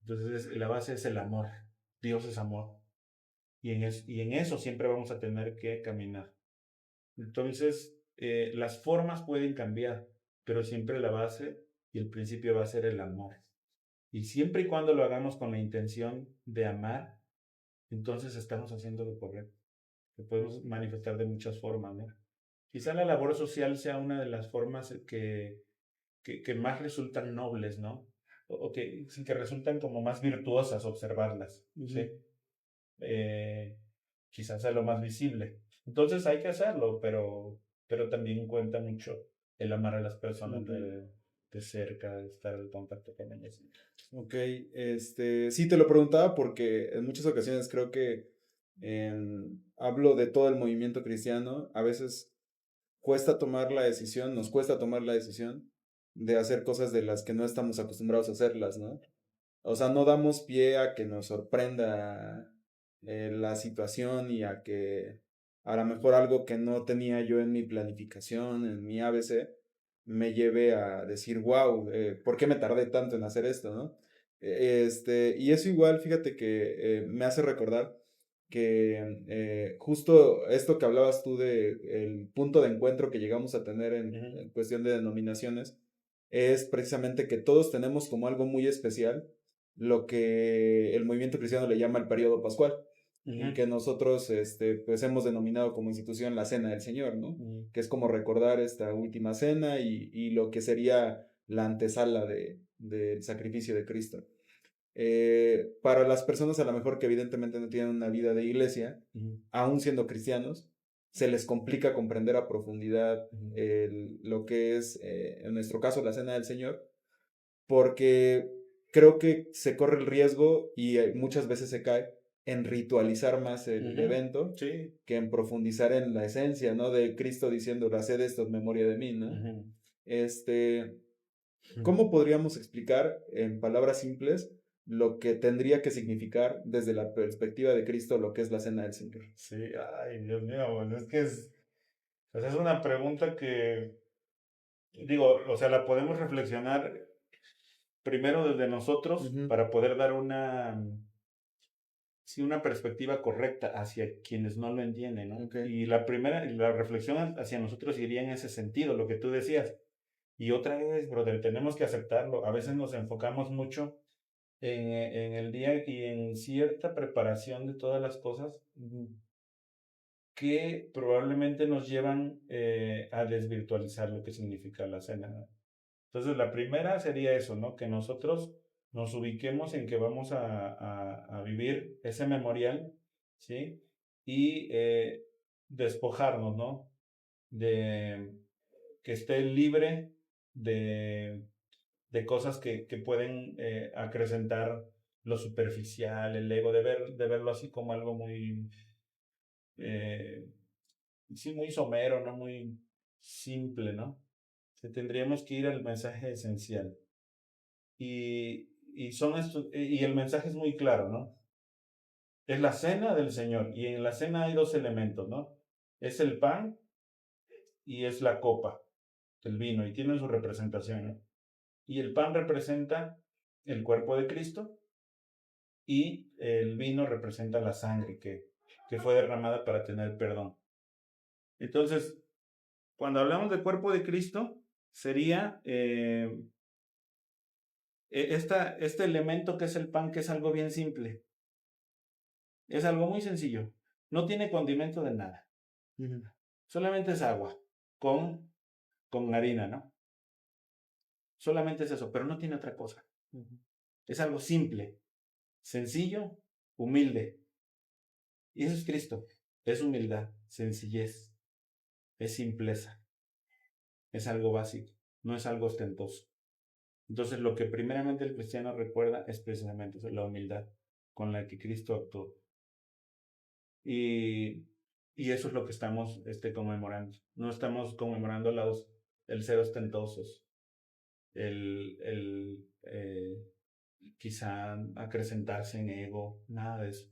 Entonces, la base es el amor. Dios es amor. Y en eso siempre vamos a tener que caminar. Entonces, las formas pueden cambiar, pero siempre la base y el principio va a ser el amor. Y siempre y cuando lo hagamos con la intención de amar, entonces estamos haciendo lo correcto. Que podemos manifestar de muchas formas, ¿no? Quizá la labor social sea una de las formas que más resultan nobles, ¿no? O que resultan como más virtuosas observarlas, ¿sí? Quizás sea lo más visible. Entonces hay que hacerlo, pero también cuenta mucho el amar a las personas de cerca, de estar en contacto con ellas. Ok, sí te lo preguntaba porque en muchas ocasiones creo que hablo de todo el movimiento cristiano, a veces nos cuesta tomar la decisión de hacer cosas de las que no estamos acostumbrados a hacerlas, ¿no? O sea, no damos pie a que nos sorprenda la situación y a que a lo mejor algo que no tenía yo en mi planificación, en mi ABC, me lleve a decir, wow, ¿por qué me tardé tanto en hacer esto, no? Y eso igual, fíjate que me hace recordar que justo esto que hablabas tú de el punto de encuentro que llegamos a tener en cuestión de denominaciones, es precisamente que todos tenemos como algo muy especial lo que el movimiento cristiano le llama el periodo pascual, y que nosotros pues hemos denominado como institución la Cena del Señor, ¿no? Que es como recordar esta última cena y lo que sería la antesala del sacrificio de Cristo. Para las personas a lo mejor que evidentemente no tienen una vida de iglesia, aún siendo cristianos, se les complica comprender a profundidad lo que es, en nuestro caso, la Cena del Señor, porque creo que se corre el riesgo y muchas veces se cae en ritualizar más el evento Sí. que en profundizar en la esencia, ¿no? De Cristo diciendo, haced esto en memoria de mí, ¿no? Ujú. Este, ¿Cómo podríamos explicar en palabras simples lo que tendría que significar desde la perspectiva de Cristo lo que es la cena del Señor? Sí, ay, Dios mío, bueno, es que pues es una pregunta que, digo, o sea, la podemos reflexionar primero desde nosotros Ujú. para poder dar sí, una perspectiva correcta hacia quienes no lo entienden, ¿no? Ok. Y la reflexión hacia nosotros iría en ese sentido, lo que tú decías. Y otra vez, brother, tenemos que aceptarlo. A veces nos enfocamos mucho en el día y en cierta preparación de todas las cosas que probablemente nos llevan a desvirtualizar lo que significa la cena, ¿no? Entonces, la primera sería eso, ¿no? Que nosotros nos ubiquemos en que vamos a vivir ese memorial, ¿sí? Y despojarnos, ¿no? De que esté libre de, de cosas que pueden acrecentar lo superficial, el ego, de verlo así como algo muy, eh, sí, muy somero, ¿no? Muy simple, ¿no? Tendríamos que ir al mensaje esencial. Y el mensaje es muy claro, ¿no? Es la cena del Señor. Y en la cena hay dos elementos, ¿no? Es el pan y es la copa, el vino, y tienen su representación, ¿no? Y el pan representa el cuerpo de Cristo y el vino representa la sangre que fue derramada para tener perdón. Entonces, cuando hablamos del cuerpo de Cristo, sería este elemento que es el pan, que es algo bien simple. Es algo muy sencillo. No tiene condimento de nada. Ujú. Solamente es agua con harina, ¿no? Solamente es eso, pero no tiene otra cosa. Ujú. Es algo simple, sencillo, humilde. Y eso es Cristo. Es humildad, sencillez, es simpleza, es algo básico, no es algo ostentoso. Entonces, lo que primeramente el cristiano recuerda es precisamente eso, la humildad con la que Cristo actuó. Y, y eso es lo que estamos conmemorando. No estamos conmemorando el ser ostentosos, el quizá acrecentarse en ego, nada de eso.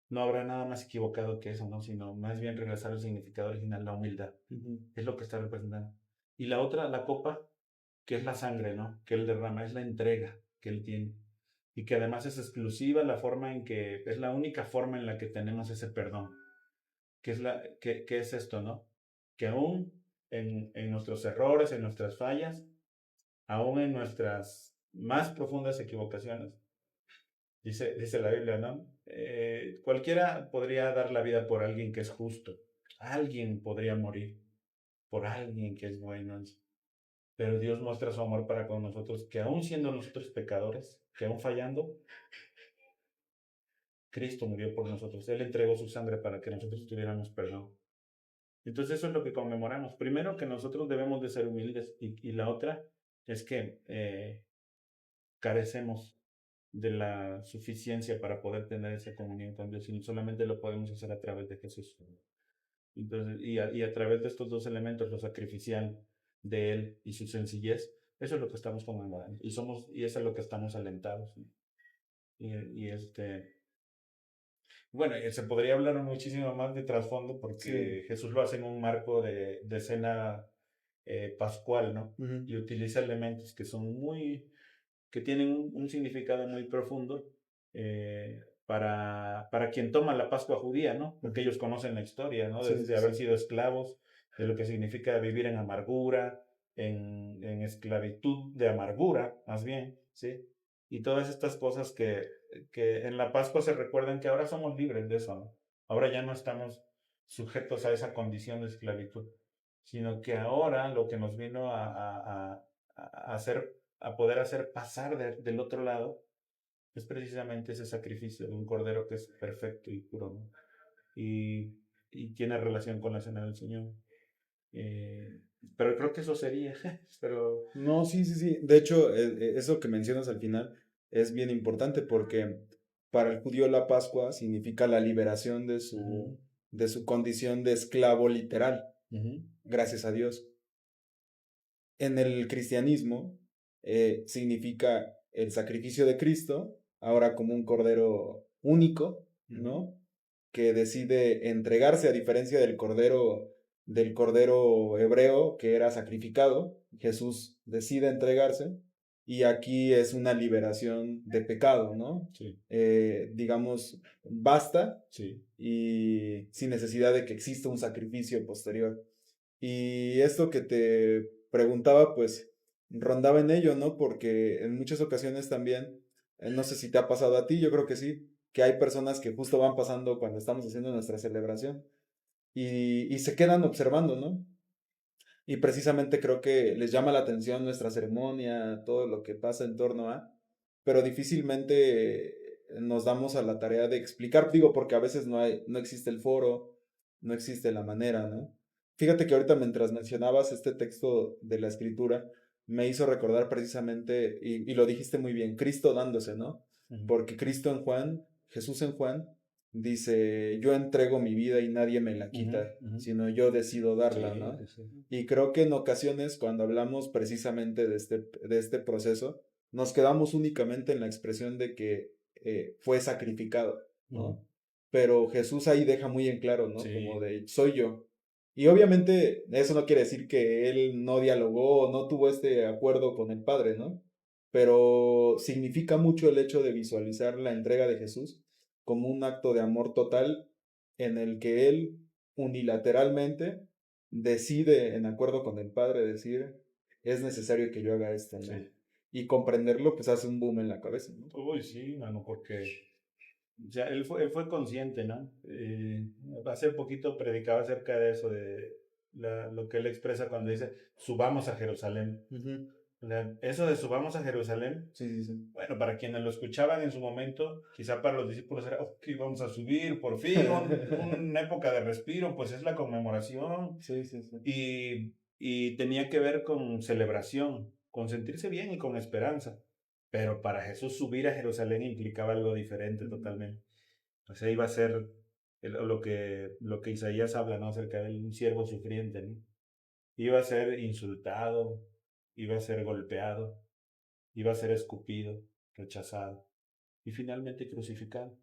No habrá nada más equivocado que eso, ¿no? Sino más bien regresar al significado original, la humildad. Ujú. Es lo que está representando. Y la otra, la copa, que es la sangre, ¿no? Que él derrama, es la entrega que él tiene. Y que además es exclusiva la forma en que, es la única forma en la que tenemos ese perdón. Que es esto, ¿no? Que aún en nuestros errores, en nuestras fallas, aún en nuestras más profundas equivocaciones, dice la Biblia, ¿no? Cualquiera podría dar la vida por alguien que es justo. Alguien podría morir por alguien que es bueno. Pero Dios muestra su amor para con nosotros, que aún siendo nosotros pecadores, que aún fallando, Cristo murió por nosotros. Él entregó su sangre para que nosotros tuviéramos perdón. Entonces eso es lo que conmemoramos. Primero, que nosotros debemos de ser humildes, y la otra es que carecemos de la suficiencia para poder tener esa comunión con Dios, y solamente lo podemos hacer a través de Jesús. Entonces, y a través de estos dos elementos, lo sacrificial de Él y su sencillez, eso es lo que estamos conmemorando, y eso es lo que estamos alentados, ¿no? Y bueno, se podría hablar muchísimo más de trasfondo, Sí. porque Jesús lo hace en un marco de cena pascual, ¿no? Ujú. Y utiliza elementos que tienen un significado muy profundo para quien toma la Pascua judía, ¿no? Porque Ujú. ellos conocen la historia, ¿no? Sí, De sí, haber sí. sido esclavos, de lo que significa vivir en amargura, en esclavitud de amargura, más bien, ¿sí? Y todas estas cosas que en la Pascua se recuerdan, que ahora somos libres de eso, ¿no? Ahora ya no estamos sujetos a esa condición de esclavitud, sino que ahora lo que nos vino a hacer, a poder hacer pasar del otro lado, es precisamente ese sacrificio de un cordero que es perfecto y puro, ¿no? Y tiene relación con la cena del Señor. Pero creo que eso sería, pero... No, sí, sí, sí. De hecho, eso que mencionas al final es bien importante porque para el judío la Pascua significa la liberación Ujú, de su condición de esclavo literal, ujú, gracias a Dios. En el cristianismo significa el sacrificio de Cristo, ahora como un cordero único, ujú, ¿no? Que decide entregarse a diferencia del cordero hebreo que era sacrificado. Jesús decide entregarse y aquí es una liberación de pecado, ¿no? sí, Digamos, basta sí. y sin necesidad de que exista un sacrificio posterior. Y esto que te preguntaba, pues rondaba en ello, ¿no? Porque en muchas ocasiones también, no sé si te ha pasado a ti, yo creo que sí, que hay personas que justo van pasando cuando estamos haciendo nuestra celebración y se quedan observando, ¿no? Y precisamente creo que les llama la atención nuestra ceremonia, todo lo que pasa en torno a, pero difícilmente nos damos a la tarea de explicar, digo, porque a veces no existe el foro, no existe la manera, ¿no? Fíjate que ahorita mientras mencionabas este texto de la escritura, me hizo recordar precisamente, y lo dijiste muy bien, Cristo dándose, ¿no? Ujú, Porque Cristo en Juan, Jesús en Juan, dice, yo entrego mi vida y nadie me la ujú, quita, ujú. sino yo decido darla, Sí, ¿no? sí, sí. Y creo que en ocasiones, cuando hablamos precisamente de este proceso, nos quedamos únicamente en la expresión de que fue sacrificado, Ujú, ¿no? Pero Jesús ahí deja muy en claro, ¿no? Como sí. de, soy yo. Y obviamente eso no quiere decir que él no dialogó o no tuvo este acuerdo con el Padre, ¿no? Pero significa mucho el hecho de visualizar la entrega de Jesús como un acto de amor total en el que él unilateralmente decide, en acuerdo con el padre, decir, es necesario que yo haga esto, ¿no? Sí. Y comprenderlo, pues hace un boom en la cabeza, ¿no? Uy, sí, mano, porque o sea, él fue consciente, ¿no? Hace poquito predicaba acerca de eso, de lo que él expresa cuando dice, subamos a Jerusalén. Ujú. O sea, eso de subamos a Jerusalén, Sí, sí, sí. bueno, para quienes lo escuchaban en su momento, quizá para los discípulos era, ok, vamos a subir, por fin, una época de respiro, pues es la conmemoración. Sí, sí, sí. Y tenía que ver con celebración, con sentirse bien y con esperanza. Pero para Jesús subir a Jerusalén implicaba algo diferente totalmente. O sea, iba a ser lo que Isaías habla, ¿no? Acerca de un siervo sufriente, ¿no? Iba a ser insultado, iba a ser golpeado, iba a ser escupido, rechazado y finalmente crucificado.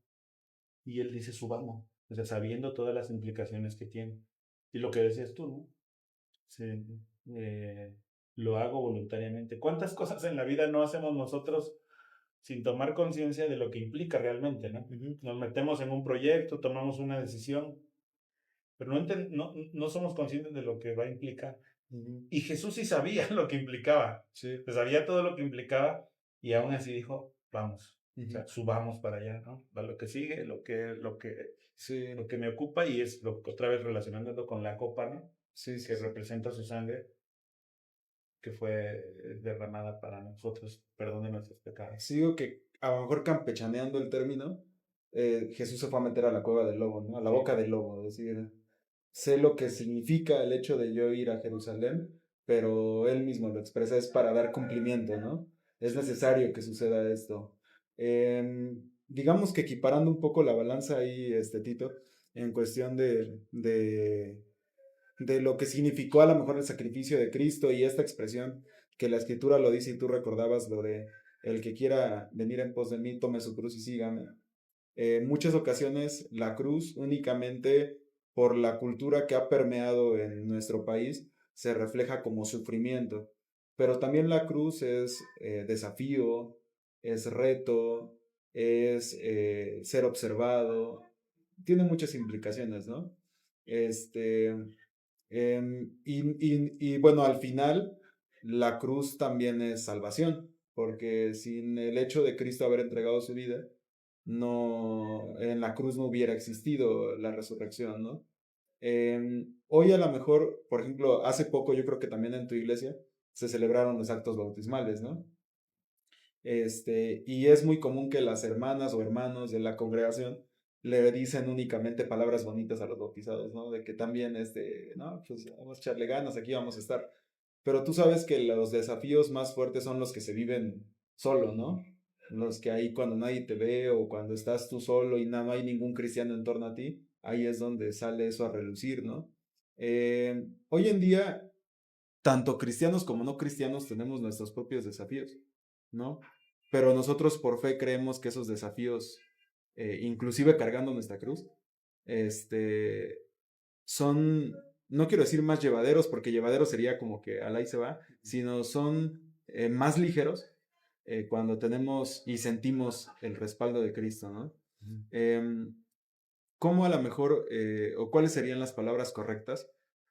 Y él dice, subamos, o sea, sabiendo todas las implicaciones que tiene. Y lo que decías tú, ¿no? Sí, eh, lo hago voluntariamente. ¿Cuántas cosas en la vida no hacemos nosotros sin tomar conciencia de lo que implica realmente, ¿no? Ujú, Nos metemos en un proyecto, tomamos una decisión, pero no somos conscientes de lo que va a implicar. ujú. Y Jesús sí sabía lo que implicaba, Sí. sabía todo lo que implicaba y aún así dijo, vamos, o Ujú. sea, subamos para allá, ¿no? A lo que sigue, Sí, lo que me ocupa y es otra vez relacionándolo con la copa, ¿no? sí, sí, Que sí. representa su sangre que fue derramada para nosotros, perdón de nuestros pecados. Sí digo que a lo mejor campechaneando el término, Jesús se fue a meter a la cueva del lobo, ¿no? A la Sí, boca del lobo, es decir, sé lo que significa el hecho de yo ir a Jerusalén, pero él mismo lo expresa, es para dar cumplimiento, ¿no? Es sí, necesario que suceda esto. Digamos que equiparando un poco la balanza ahí, Tito, en cuestión de lo que significó a lo mejor el sacrificio de Cristo y esta expresión que la escritura lo dice y tú recordabas lo de el que quiera venir en pos de mí, tome su cruz y sígame. En muchas ocasiones la cruz únicamente por la cultura que ha permeado en nuestro país se refleja como sufrimiento, pero también la cruz es desafío, es reto, es ser observado, tiene muchas implicaciones, ¿no? Este, y bueno, al final la cruz también es salvación, porque sin el hecho de Cristo haber entregado su vida, no, en la cruz no hubiera existido la resurrección, ¿no? Hoy a lo mejor, por ejemplo, hace poco yo creo que también en tu iglesia se celebraron los actos bautismales, ¿no? Y es muy común que las hermanas o hermanos de la congregación le dicen únicamente palabras bonitas a los bautizados, ¿no? De que también no, pues vamos a echarle ganas, aquí vamos a estar. Pero tú sabes que los desafíos más fuertes son los que se viven solo, ¿no? Los que ahí cuando nadie te ve o cuando estás tú solo y no hay ningún cristiano en torno a ti, ahí es donde sale eso a relucir, ¿no? Hoy en día, tanto cristianos como no cristianos tenemos nuestros propios desafíos, ¿no? Pero nosotros por fe creemos que esos desafíos, inclusive cargando nuestra cruz, este, son, no quiero decir más llevaderos, porque llevaderos sería como que al ahí se va, sino son más ligeros cuando tenemos y sentimos el respaldo de Cristo, ¿no? Em, ¿Cómo a lo mejor, o cuáles serían las palabras correctas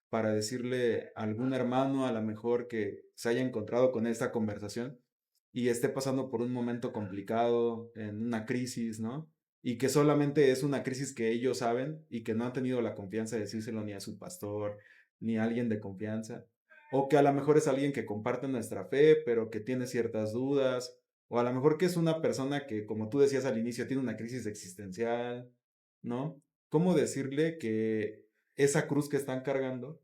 para decirle a algún hermano a lo mejor que se haya encontrado con esta conversación y esté pasando por un momento complicado, en una crisis, ¿no? Y que solamente es una crisis que ellos saben y que no han tenido la confianza de decírselo ni a su pastor, ni a alguien de confianza? O que a lo mejor es alguien que comparte nuestra fe, pero que tiene ciertas dudas. O a lo mejor que es una persona que, como tú decías al inicio, tiene una crisis existencial, ¿no? ¿Cómo decirle que esa cruz que están cargando,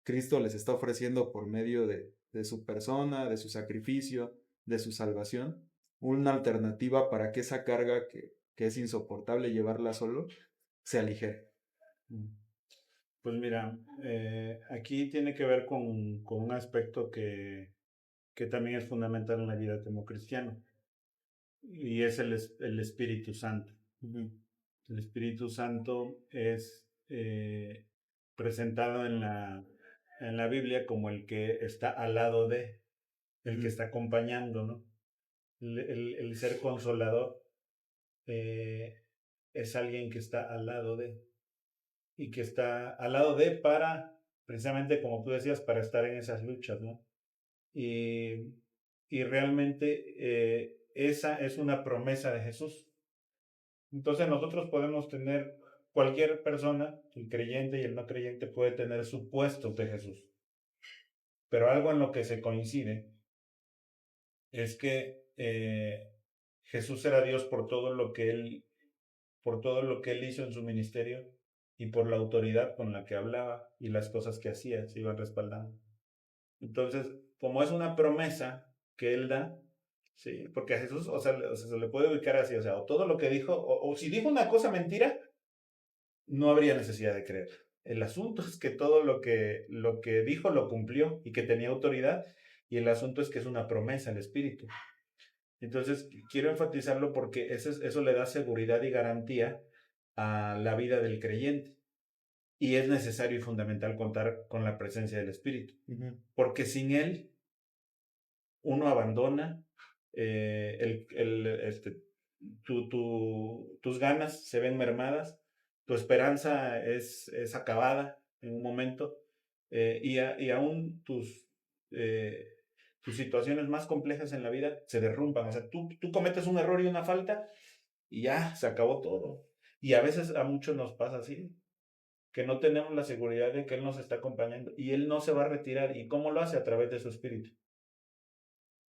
Cristo les está ofreciendo por medio de su persona, de su sacrificio, de su salvación, una alternativa para que esa carga que es insoportable llevarla solo, se aligere? Pues mira, aquí tiene que ver con un aspecto que también es fundamental en la vida como cristiano, y es el Espíritu Santo. Ujú. El Espíritu Santo es presentado en la Biblia como el que está al lado de, el que está acompañando, ¿no? El ser consolador eh, es alguien que está al lado de, y que está al lado de para, precisamente como tú decías, para estar en esas luchas, ¿no? Y, y realmente esa es una promesa de Jesús. Entonces nosotros podemos tener, cualquier persona, el creyente y el no creyente, puede tener supuestos de Jesús. Pero algo en lo que se coincide es que Jesús era Dios por todo lo que él hizo en su ministerio y por la autoridad con la que hablaba y las cosas que hacía, se iban respaldando. Entonces, como es una promesa que él da, sí, porque a Jesús, o sea, se le puede ubicar así, o sea, o todo lo que dijo, o si dijo una cosa mentira, no habría necesidad de creer. El asunto es que todo lo que dijo lo cumplió y que tenía autoridad, y el asunto es que es una promesa el Espíritu. Entonces, quiero enfatizarlo porque eso le da seguridad y garantía a la vida del creyente. Y es necesario y fundamental contar con la presencia del Espíritu. Ujú. Porque sin Él, uno abandona, tus ganas se ven mermadas, tu esperanza es acabada en un momento, y aún tus situaciones más complejas en la vida se derrumban. O sea, tú cometes un error y una falta y ya se acabó todo. Y a veces a muchos nos pasa así, que no tenemos la seguridad de que Él nos está acompañando y Él no se va a retirar. ¿Y cómo lo hace? A través de su Espíritu.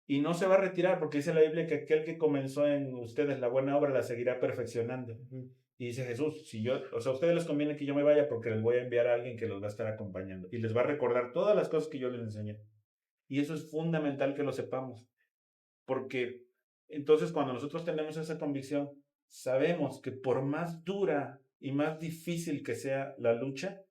Y no se va a retirar porque dice la Biblia que aquel que comenzó en ustedes la buena obra la seguirá perfeccionando. Ujú. Y dice Jesús, o sea, a ustedes les conviene que yo me vaya porque les voy a enviar a alguien que los va a estar acompañando y les va a recordar todas las cosas que yo les enseñé. Y eso es fundamental que lo sepamos, porque entonces cuando nosotros tenemos esa convicción, sabemos que por más dura y más difícil que sea la lucha,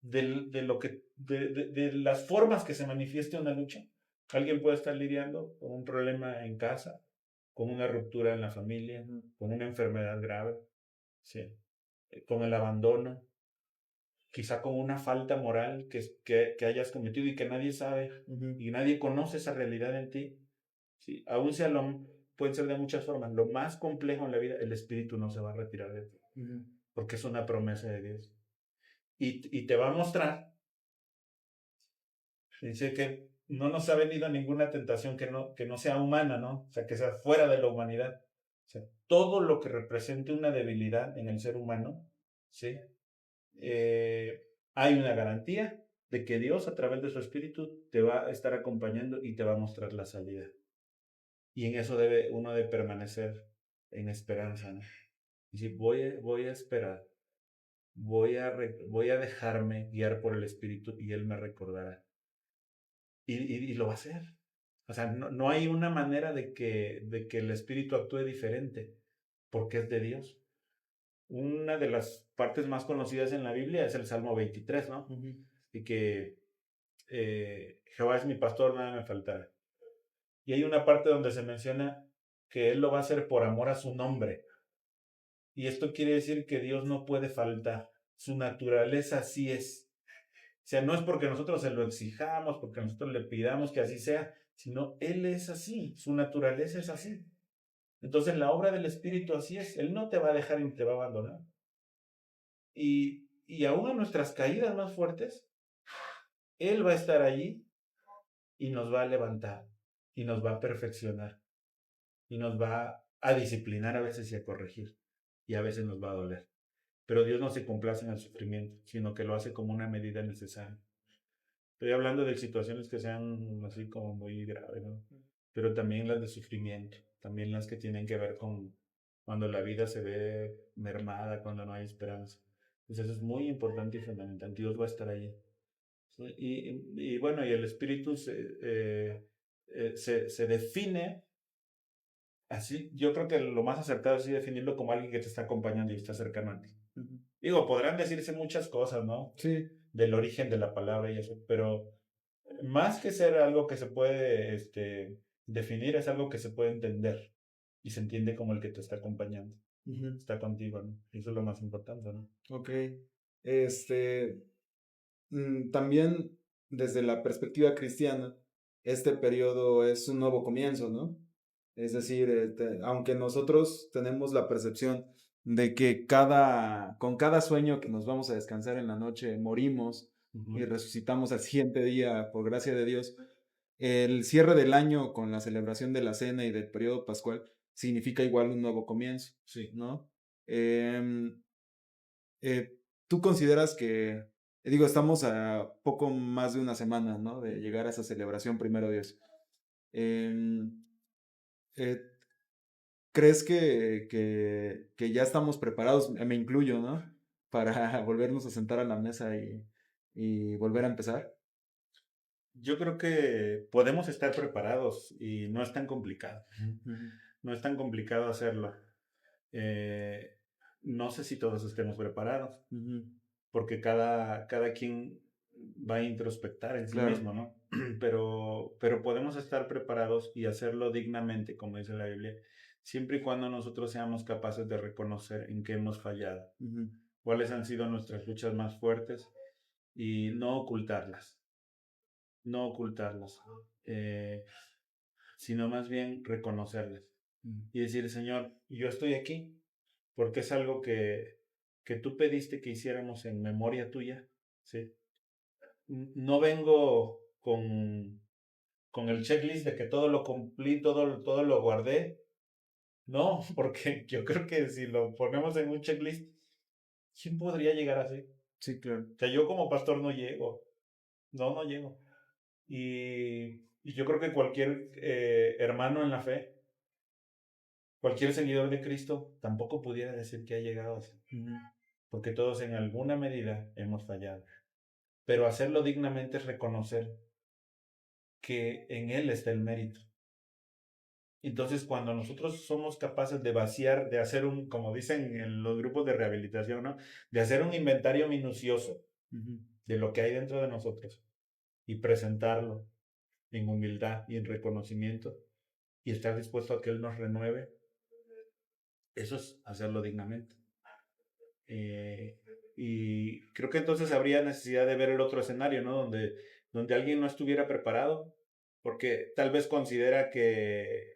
de las formas que se manifieste una lucha, alguien puede estar lidiando con un problema en casa, con una ruptura en la familia, con una enfermedad grave, ¿sí? Con el abandono, quizá con una falta moral que hayas cometido y que nadie sabe Ujú. y nadie conoce esa realidad en ti. ¿Sí? Aún sea pueden ser de muchas formas. Lo más complejo en la vida, el espíritu no se va a retirar de ti, Ujú. porque es una promesa de Dios. Y te va a mostrar. Dice que no nos ha venido ninguna tentación que no sea humana, ¿no? O sea, que sea fuera de la humanidad. O sea, todo lo que represente una debilidad en el ser humano, ¿sí? Hay una garantía de que Dios, a través de su Espíritu, te va a estar acompañando y te va a mostrar la salida. Y en eso uno debe permanecer en esperanza, ¿no? Y si voy a esperar, voy a dejarme guiar por el Espíritu y Él me recordará. Y lo va a hacer. O sea, no hay una manera de que el Espíritu actúe diferente, porque es de Dios. Una de las partes más conocidas en la Biblia es el Salmo 23, ¿no? Y que Jehová es mi pastor, nada me faltará. Y hay una parte donde se menciona que Él lo va a hacer por amor a su nombre. Y esto quiere decir que Dios no puede faltar. Su naturaleza así es. O sea, no es porque nosotros se lo exijamos, porque nosotros le pidamos que así sea, sino Él es así. Su naturaleza es así. Entonces la obra del Espíritu así es. Él no te va a dejar ni te va a abandonar. Y aún en nuestras caídas más fuertes, Él va a estar allí y nos va a levantar y nos va a perfeccionar y nos va a disciplinar a veces y a corregir y a veces nos va a doler. Pero Dios no se complace en el sufrimiento, sino que lo hace como una medida necesaria. Estoy hablando de situaciones que sean así como muy graves, ¿no? Pero también las de sufrimiento, también las que tienen que ver con cuando la vida se ve mermada, cuando no hay esperanza. Pues eso es muy importante y fundamental. Dios va a estar ahí. ¿Sí? Y bueno, y el espíritu se define así. Yo creo que lo más acertado es así definirlo como alguien que te está acompañando y está cercano a ti. Digo, podrán decirse muchas cosas, ¿no? Sí. Del origen de la palabra y eso, pero más que ser algo que se puede definir, es algo que se puede entender y se entiende como el que te está acompañando, está contigo, ¿no? Eso es lo más importante, ¿no? Ok. Este, también desde la perspectiva cristiana, este periodo es un nuevo comienzo, ¿no? Es decir, aunque nosotros tenemos la percepción de que con cada sueño que nos vamos a descansar en la noche morimos y resucitamos al siguiente día por gracia de Dios, el cierre del año con la celebración de la cena y del periodo pascual significa igual un nuevo comienzo, Sí. ¿no? Em, ¿Tú consideras que, digo, estamos a poco más de una semana, ¿no? De llegar a esa celebración, primero Dios. Em, eh, ¿Crees que ya estamos preparados, me incluyo, ¿no? Para volvernos a sentar a la mesa y volver a empezar? Yo creo que podemos estar preparados y no es tan complicado. Ujú, No es tan complicado hacerlo. Eh, no sé si todos estemos preparados, ujú, porque cada quien va a introspectar en sí claro. mismo, ¿no? Pero podemos estar preparados y hacerlo dignamente, como dice la Biblia, siempre y cuando nosotros seamos capaces de reconocer en qué hemos fallado, Ujú, cuáles han sido nuestras luchas más fuertes y no ocultarlas, no ocultarlas, eh, sino más bien reconocerlas ujú, y decir, Señor, yo estoy aquí porque es algo que tú pediste que hiciéramos en memoria tuya, ¿sí? No vengo con el checklist de que todo lo cumplí, todo lo guardé. No, porque yo creo que si lo ponemos en un checklist, ¿quién podría llegar así? sí, claro. O sea, yo como pastor no llego. No llego. Y yo creo que cualquier hermano en la fe, cualquier seguidor de Cristo, tampoco pudiera decir que ha llegado así. Ujú, Porque todos en alguna medida hemos fallado. Pero hacerlo dignamente es reconocer que en Él está el mérito. Entonces, cuando nosotros somos capaces de vaciar, de hacer como dicen en los grupos de rehabilitación, ¿no? De hacer un inventario minucioso ujú. de lo que hay dentro de nosotros y presentarlo en humildad y en reconocimiento y estar dispuesto a que Él nos renueve, eso es hacerlo dignamente. Eh, y creo que entonces habría necesidad de ver el otro escenario, ¿no? Donde alguien no estuviera preparado, porque tal vez considera que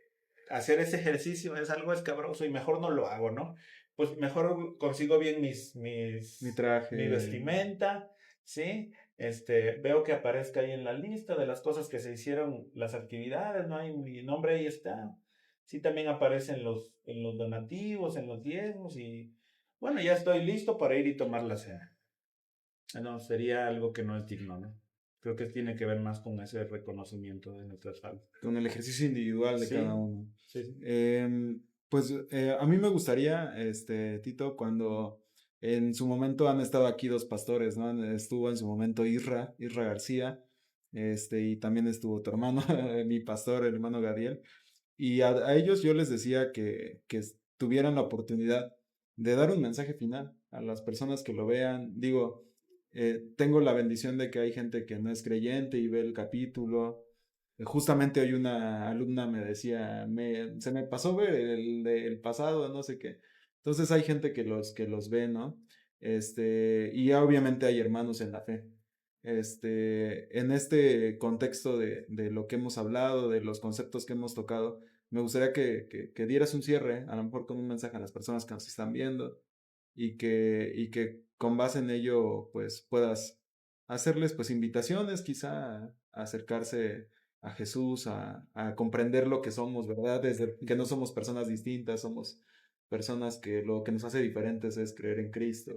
hacer ese ejercicio es algo escabroso y mejor no lo hago, ¿no? Pues mejor consigo bien Mi mi traje. vestimenta, ¿sí? Veo que aparezca ahí en la lista de las cosas que se hicieron, las actividades, ¿no? Y mi nombre ahí está. Sí, también aparece en los donativos, en los diezmos y bueno, ya estoy listo para ir y tomar la cena. No, sería algo que no es digno, ¿no? Creo que tiene que ver más con ese reconocimiento de nuestras faltas. Con el ejercicio individual de cada Sí, uno. sí, sí. Em, Pues a mí me gustaría, Tito, cuando en su momento han estado aquí dos pastores, ¿no? Estuvo en su momento Isra García, y también estuvo tu hermano, mi pastor, el hermano Gadiel. Y a ellos yo les decía que tuvieran la oportunidad de dar un mensaje final a las personas que lo vean. Digo, tengo la bendición de que hay gente que no es creyente y ve el capítulo. Justamente hoy una alumna me decía, se me pasó ver el del pasado, no sé qué. Entonces hay gente que los ve, ¿no? Y obviamente hay hermanos en la fe. En este contexto de lo que hemos hablado, de los conceptos que hemos tocado, me gustaría que dieras un cierre, a lo mejor con un mensaje a las personas que nos están viendo y que con base en ello pues puedas hacerles pues invitaciones quizá a acercarse a Jesús, a comprender lo que somos, ¿verdad? Desde que no somos personas distintas, somos personas que lo que nos hace diferentes es creer en Cristo,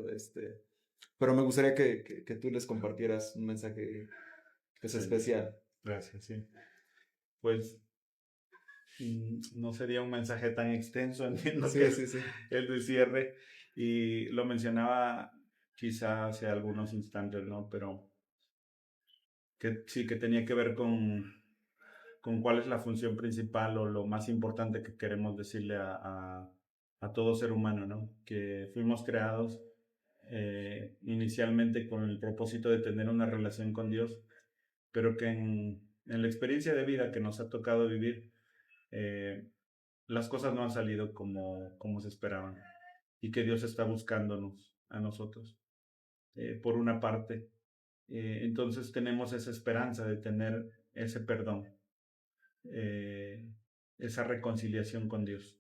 pero me gustaría que tú les compartieras un mensaje que es Sí, especial. gracias, sí. Pues no sería un mensaje tan extenso, entiendo que Sí, es sí, sí. el de cierre, y lo mencionaba quizá hace algunos instantes, ¿no? Pero que sí que tenía que ver con cuál es la función principal o lo más importante que queremos decirle a todo ser humano, ¿no? Que fuimos creados inicialmente con el propósito de tener una relación con Dios, pero que en la experiencia de vida que nos ha tocado vivir, eh, las cosas no han salido como se esperaban y que Dios está buscándonos a nosotros, por una parte. Entonces tenemos esa esperanza de tener ese perdón, eh, esa reconciliación con Dios.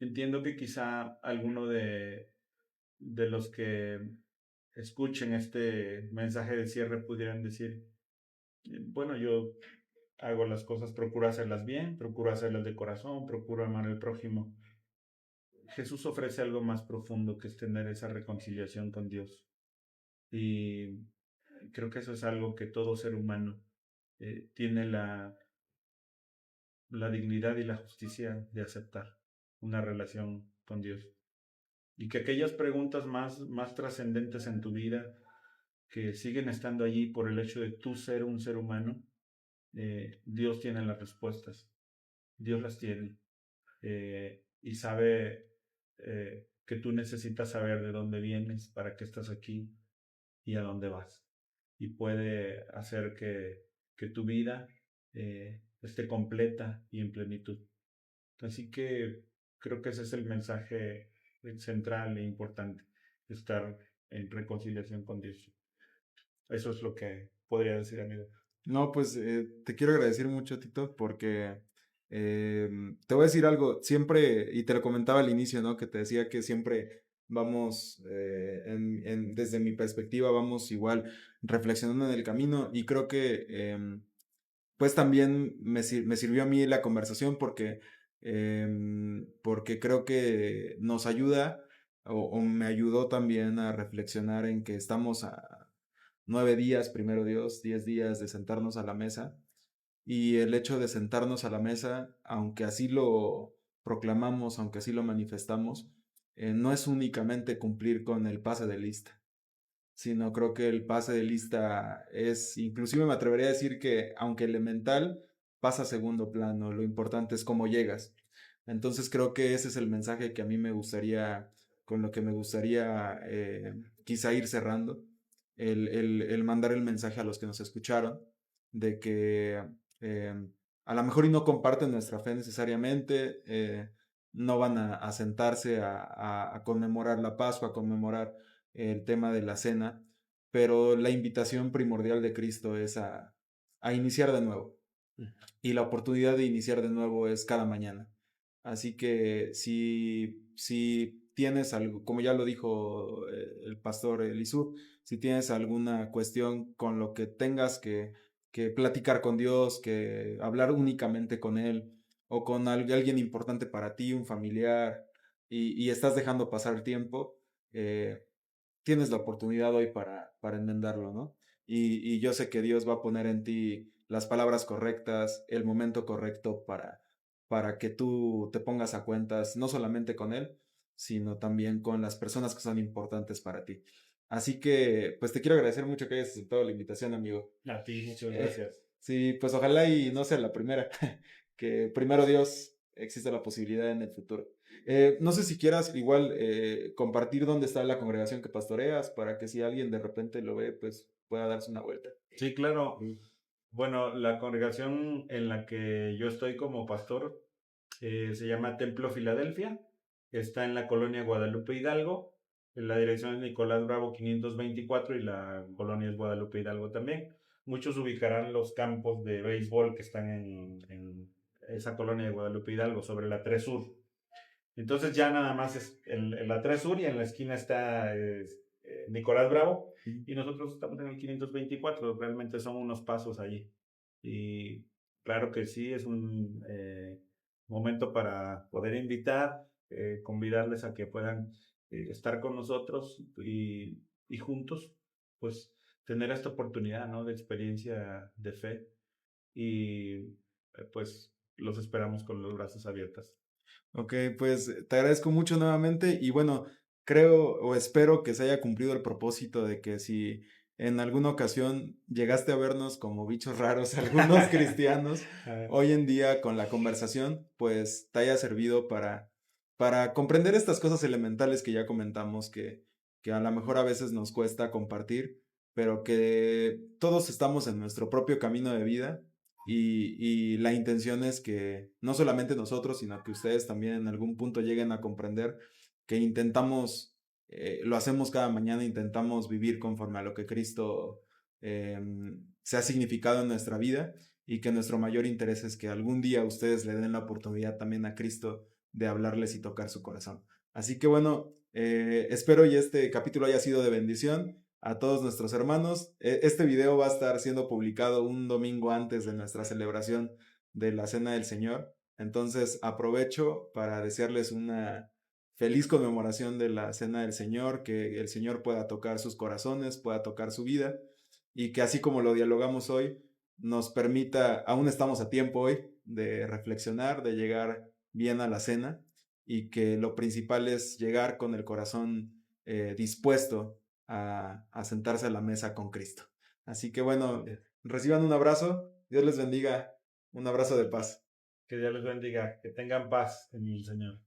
Entiendo que quizá alguno de los que escuchen este mensaje de cierre pudieran decir, bueno, yo hago las cosas, procuro hacerlas bien, procuro hacerlas de corazón, procuro amar al prójimo. Jesús ofrece algo más profundo que es tener esa reconciliación con Dios. Y creo que eso es algo que todo ser humano tiene la dignidad y la justicia de aceptar, una relación con Dios. Y que aquellas preguntas más trascendentes en tu vida, que siguen estando allí por el hecho de tú ser un ser humano, Dios tiene las respuestas, Dios las tiene, y sabe que tú necesitas saber de dónde vienes, para qué estás aquí y a dónde vas. Y puede hacer que tu vida esté completa y en plenitud. Así que creo que ese es el mensaje central e importante, estar en reconciliación con Dios. Eso es lo que podría decir, amigo. No, pues te quiero agradecer mucho, Tito, porque te voy a decir algo, siempre, y te lo comentaba al inicio, ¿no? Que te decía que siempre vamos, desde mi perspectiva, vamos igual reflexionando en el camino y creo que pues también me sirvió a mí la conversación porque creo que nos ayuda o me ayudó también a reflexionar en que estamos a 9 días, primero Dios, 10 días de sentarnos a la mesa. Y el hecho de sentarnos a la mesa, aunque así lo proclamamos, aunque así lo manifestamos, no es únicamente cumplir con el pase de lista, sino creo que el pase de lista es, inclusive me atrevería a decir que aunque elemental, pasa a segundo plano, lo importante es cómo llegas. Entonces creo que ese es el mensaje que a mí me gustaría, con lo que me gustaría quizá ir cerrando, el mandar el mensaje a los que nos escucharon, de que eh, a lo mejor y no comparten nuestra fe necesariamente, no van a sentarse a conmemorar la Pascua, a conmemorar el tema de la cena, pero la invitación primordial de Cristo es a iniciar de nuevo. Y la oportunidad de iniciar de nuevo es cada mañana. Así que si tienes algo, como ya lo dijo el pastor Elisú, si tienes alguna cuestión con lo que tengas que platicar con Dios, que hablar únicamente con Él, o con alguien importante para ti, un familiar, y estás dejando pasar el tiempo, eh, tienes la oportunidad hoy para enmendarlo, ¿no? Y yo sé que Dios va a poner en ti las palabras correctas, el momento correcto para que tú te pongas a cuentas no solamente con Él, sino también con las personas que son importantes para ti. Así que, pues te quiero agradecer mucho que hayas aceptado la invitación, amigo. A ti, muchas Eh, gracias. sí, pues ojalá y no sea la primera, que primero Dios exista la posibilidad en el futuro. No sé si quieras igual compartir dónde está la congregación que pastoreas para que si alguien de repente lo ve, pues pueda darse una vuelta. Sí, claro. Bueno, la congregación en la que yo estoy como pastor se llama Templo Filadelfia. Está en la colonia Guadalupe Hidalgo. La dirección es Nicolás Bravo 524 y la colonia es Guadalupe Hidalgo también. Muchos ubicarán los campos de béisbol que están en esa colonia de Guadalupe Hidalgo, sobre la 3 Sur. Entonces ya nada más es en la 3 Sur y en la esquina está Nicolás Bravo y nosotros estamos en el 524, realmente son unos pasos allí. Y claro que sí, es un momento para poder invitar, convidarles a que puedan estar con nosotros y juntos, pues tener esta oportunidad, ¿no? De experiencia de fe y pues los esperamos con los brazos abiertos. Ok, pues te agradezco mucho nuevamente y bueno, creo o espero que se haya cumplido el propósito de que si en alguna ocasión llegaste a vernos como bichos raros, algunos cristianos, hoy en día con la conversación, pues te haya servido para comprender estas cosas elementales que ya comentamos, que a lo mejor a veces nos cuesta compartir, pero que todos estamos en nuestro propio camino de vida y la intención es que no solamente nosotros, sino que ustedes también en algún punto lleguen a comprender que intentamos, lo hacemos cada mañana, intentamos vivir conforme a lo que Cristo eh, se ha significado en nuestra vida y que nuestro mayor interés es que algún día ustedes le den la oportunidad también a Cristo de hablarles y tocar su corazón. Así que bueno, espero y este capítulo haya sido de bendición a todos nuestros hermanos. Este video va a estar siendo publicado un domingo antes de nuestra celebración de la Cena del Señor. Entonces aprovecho para desearles una feliz conmemoración de la Cena del Señor, que el Señor pueda tocar sus corazones, pueda tocar su vida y que así como lo dialogamos hoy, nos permita, aún estamos a tiempo hoy, de reflexionar, de llegar bien a la cena y que lo principal es llegar con el corazón dispuesto a sentarse a la mesa con Cristo. Así que bueno, reciban un abrazo, Dios les bendiga, un abrazo de paz. Que Dios les bendiga, que tengan paz en el Señor.